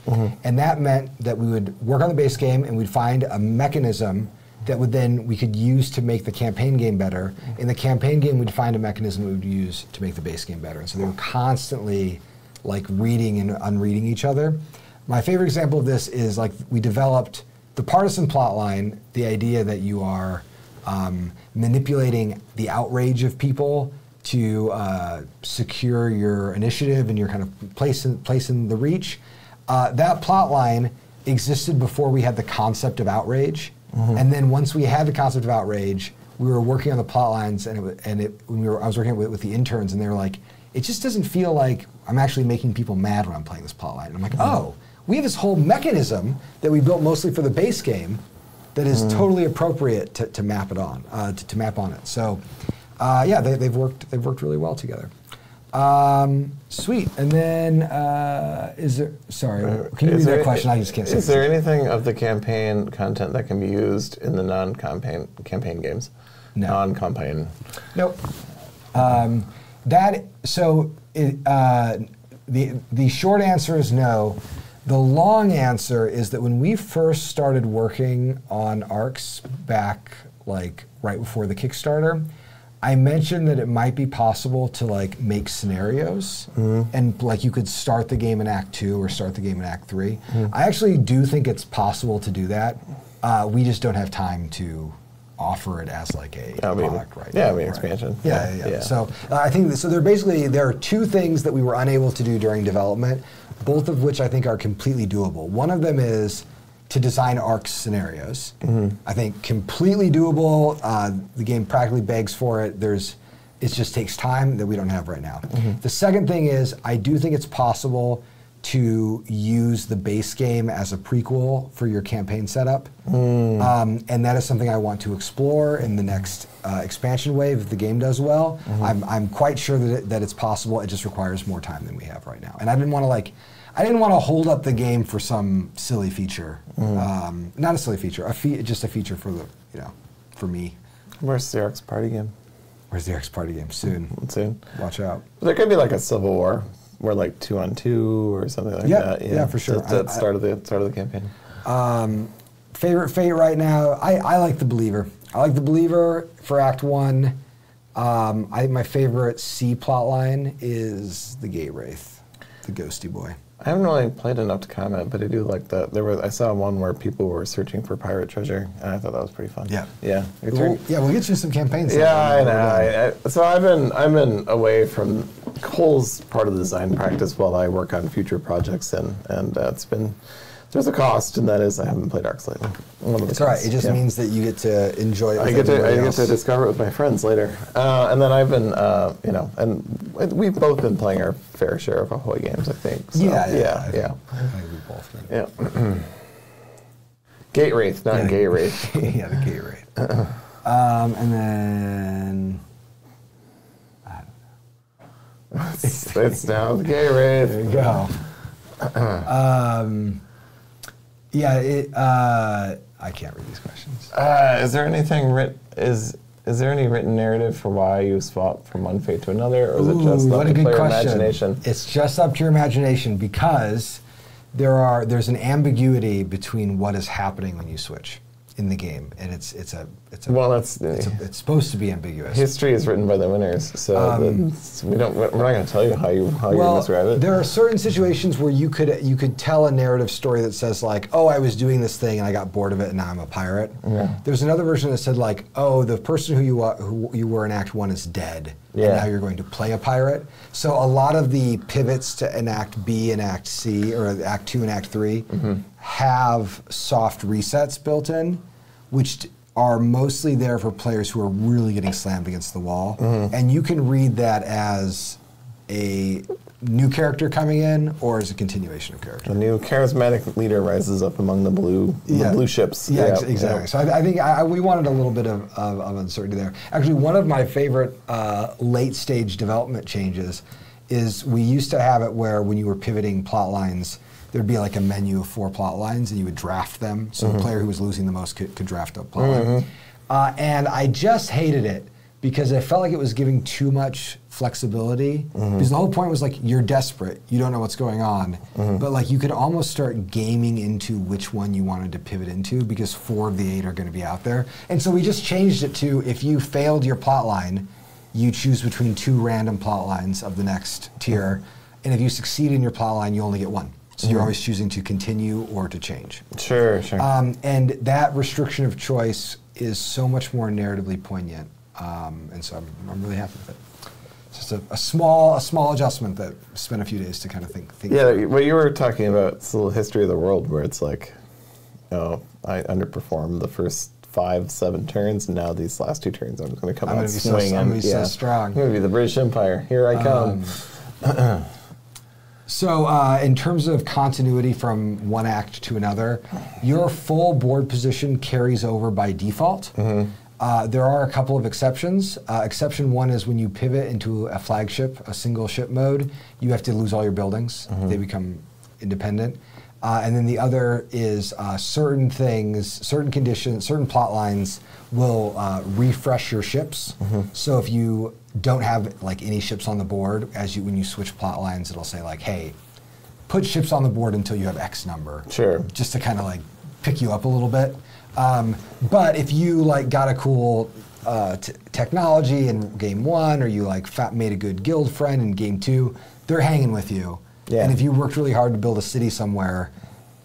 S3: And that meant that we would work on the base game and we'd find a mechanism that we could use to make the campaign game better. In the campaign game, we'd find a mechanism we would use to make the base game better. And so they were constantly reading and unreading each other. My favorite example of this is we developed the partisan plot line, the idea that you are manipulating the outrage of people to secure your initiative and your kind of place in the reach. That plot line existed before we had the concept of outrage. And then once we had the concept of outrage, we were working on the plot lines, and I was working with the interns, and they were like, "It just doesn't feel like I'm actually making people mad when I'm playing this plot line." And I'm like, "Oh, we have this whole mechanism that we built mostly for the base game that is totally appropriate to map it on, to map on it." So, they've worked really well together. Sweet. And then, is there? Sorry, can you read that question? I just can't say.
S2: Is there anything of the campaign content that can be used in the non-campaign games?
S3: No.
S2: Non-campaign.
S3: Nope. The short answer is no. The long answer is that when we first started working on ARCs back right before the Kickstarter, I mentioned that it might be possible to make scenarios, and you could start the game in Act 2 or start the game in Act 3. I actually do think it's possible to do that. We just don't have time to offer it as a product right now.
S2: Yeah, expansion.
S3: Yeah. So I think there are two things that we were unable to do during development, both of which I think are completely doable. One of them is to design ARC scenarios. I think completely doable. The game practically begs for it. It just takes time that we don't have right now. The second thing is I do think it's possible to use the base game as a prequel for your campaign setup. And that is something I want to explore in the next expansion wave if the game does well. I'm quite sure that it's possible. It just requires more time than we have right now. And I didn't want to hold up the game for some silly feature. Not a silly feature, just a feature for for me.
S2: Where's the ARC's party game?
S3: Where's the next party game? Soon.
S2: Soon.
S3: Watch out.
S2: There could be like a Civil War, where like 2-on-2 or something like that.
S3: Yeah, for sure.
S2: At start of the campaign.
S3: Favorite fate right now? I like the Believer. I like the Believer for Act 1. I think my favorite C plot line is the Gate Wraith, the ghosty boy.
S2: I haven't really played enough to comment, but I do like that. I saw one where people were searching for pirate treasure, and I thought that was pretty fun.
S3: Yeah.
S2: Yeah.
S3: We'll get you some campaigns.
S2: Yeah, I know. So I've been away from Cole's part of the design practice while I work on future projects, and there's a cost, and that is I haven't played Arcs lately.
S3: It's all right. It just means that you get to enjoy it.
S2: I get to discover it with my friends later, and then I've been, and we've both been playing our fair share of Ahoy games, I think. So,
S3: yeah.
S2: I
S3: think we both did.
S2: Yeah. Gate Wraith, not Gate Wraith.
S3: Yeah, the Gate Wraith. And then I don't know.
S2: It's now the Gate Wraith.
S3: There you go. I can't read these questions.
S2: Is there anything Is there any written narrative for why you swap from one fate to another, or is it just up to player imagination?
S3: It's just up to your imagination, because there's an ambiguity between what is happening when you switch in the game, and it's supposed to be ambiguous.
S2: History is written by the winners, so we're not going to tell you how you describe it.
S3: There are certain situations where you could tell a narrative story that says like, oh, I was doing this thing and I got bored of it and now I'm a pirate. Yeah. There's another version that said like, oh, the person who you were in Act 1 is dead, and now you're going to play a pirate. So a lot of the pivots to an Act B and Act C, or Act 2 and Act 3, have soft resets built in, which are mostly there for players who are really getting slammed against the wall. And you can read that as a new character coming in or as a continuation of character.
S2: A new charismatic leader rises up among the blue ships.
S3: Yeah, exactly. So I think we wanted a little bit of uncertainty there. Actually, one of my favorite late stage development changes is we used to have it where when you were pivoting plot lines, there'd be like a menu of 4 plot lines, and you would draft them. So the player who was losing the most could draft a plot line. And I just hated it because I felt like it was giving too much flexibility. Because the whole point was like, you're desperate, you don't know what's going on, but like you could almost start gaming into which one you wanted to pivot into, because 4 of the 8 are going to be out there. And so we just changed it to, if you failed your plot line, you choose between 2 random plot lines of the next tier, and if you succeed in your plot line, you only get 1. So you're always choosing to continue or to change.
S2: Sure.
S3: And that restriction of choice is so much more narratively poignant, and so I'm really happy with it. It's just a small adjustment that spent a few days to kind of think.
S2: Yeah, what you were talking about, it's a little history of the world where it's like, I underperformed the first 5-7 turns, and now these last 2 turns I'm going to come out swinging.
S3: I'm going to be so strong.
S2: I'm going to be the British Empire. Here I come.
S3: So in terms of continuity from one act to another, your full board position carries over by default. There are a couple of exceptions. Exception 1 is when you pivot into a flagship, a single ship mode, you have to lose all your buildings. They become independent. And then the other is certain things, certain conditions, certain plot lines will refresh your ships. So if you don't have like any ships on the board, when you switch plot lines, it'll say like, hey, put ships on the board until you have X number.
S2: Sure.
S3: Just to kind of like pick you up a little bit. But if you like got a cool technology in game 1, or you like made a good guild friend in game 2, they're hanging with you. Yeah. And if you worked really hard to build a city somewhere,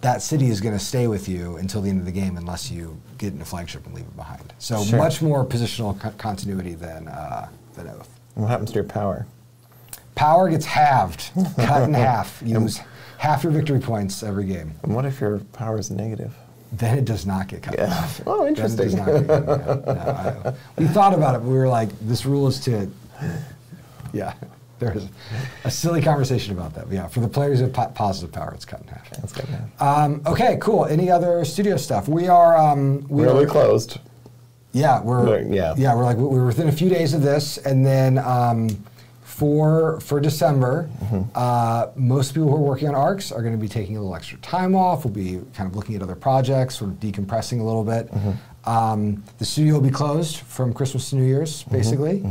S3: that city is going to stay with you until the end of the game unless you get in a flagship and leave it behind. So much more positional continuity than Oath.
S2: What happens to your power?
S3: Power gets halved, cut in half. You lose half your victory points every game.
S2: And what if your power is negative?
S3: Then it does not get cut in half.
S2: Oh, interesting.
S3: Then it does not get cut in half. No, we thought about it, but we were like, this rule is to, there's a silly conversation about that. But yeah, for the players with positive power, it's cut in half.
S2: That's cut in half.
S3: Okay, cool. Any other studio stuff? We are
S2: really closed.
S3: Yeah, we're within a few days of this, and then for December, most people who are working on ARCs are going to be taking a little extra time off. We'll be kind of looking at other projects, sort of decompressing a little bit. The studio will be closed from Christmas to New Year's, basically.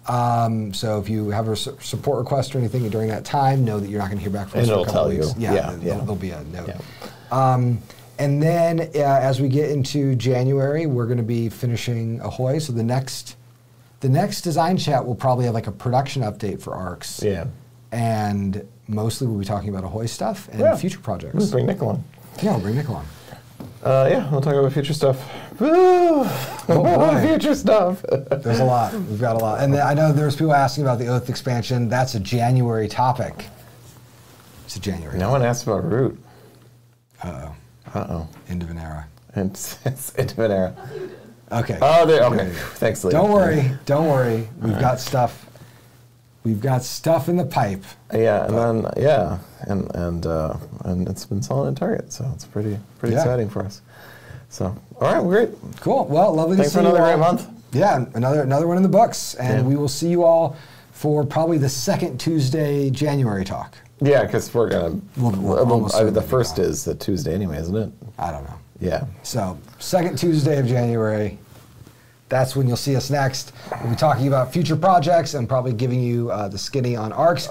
S3: So if you have a support request or anything during that time, know that you're not going to hear back from us for a couple weeks. There'll be a note. And then as we get into January, we're going to be finishing Ahoy. So the next design chat will probably have like a production update for ARX. And mostly we'll be talking about Ahoy stuff and future projects.
S2: We'll bring Nick along.
S3: Yeah, we'll bring Nick along.
S2: We'll talk about future stuff. Woo! Future stuff.
S3: There's a lot. We've got a lot. And I know there's people asking about the Oath expansion. That's a January topic. It's a January
S2: No one asked about Root.
S3: End of an era.
S2: It's end of an era.
S3: Okay.
S2: Okay. Thanks, Lee.
S3: Don't worry. We've got stuff. We've got stuff in the pipe.
S2: And it's been selling at Target, so it's pretty exciting for us. So, all right, great.
S3: Cool. Well, lovely to see you.
S2: Thanks for another great month.
S3: Yeah, another one in the books, and we will see you all for probably the second Tuesday January talk.
S2: Yeah, because we're gonna. The first is the Tuesday anyway, isn't it?
S3: I don't know.
S2: Yeah.
S3: So second Tuesday of January. That's when you'll see us next. We'll be talking about future projects and probably giving you the skinny on ARX.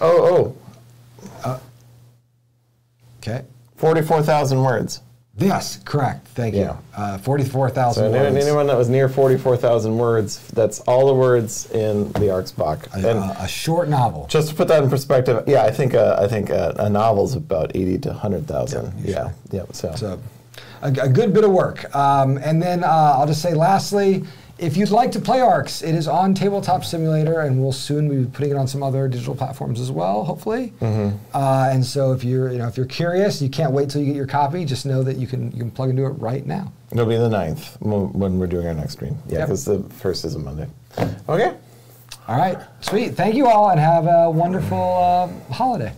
S3: Okay.
S2: 44,000 words.
S3: Yes, correct. Thank you. 44,000 words.
S2: Anyone that was near 44,000 words, that's all the words in the ARXBOK.
S3: A short novel.
S2: Just to put that in perspective, I think a novel's about 80 to 100,000. So
S3: a good bit of work. And then I'll just say lastly, if you'd like to play ARX, it is on Tabletop Simulator, and we'll soon be putting it on some other digital platforms as well, hopefully. And so if you're curious, you can't wait till you get your copy. Just know that you can plug into it right now.
S2: It'll be the 9th when we're doing our next stream. Yeah, because the 1st is a Monday. Okay.
S3: All right, sweet. Thank you all, and have a wonderful holiday.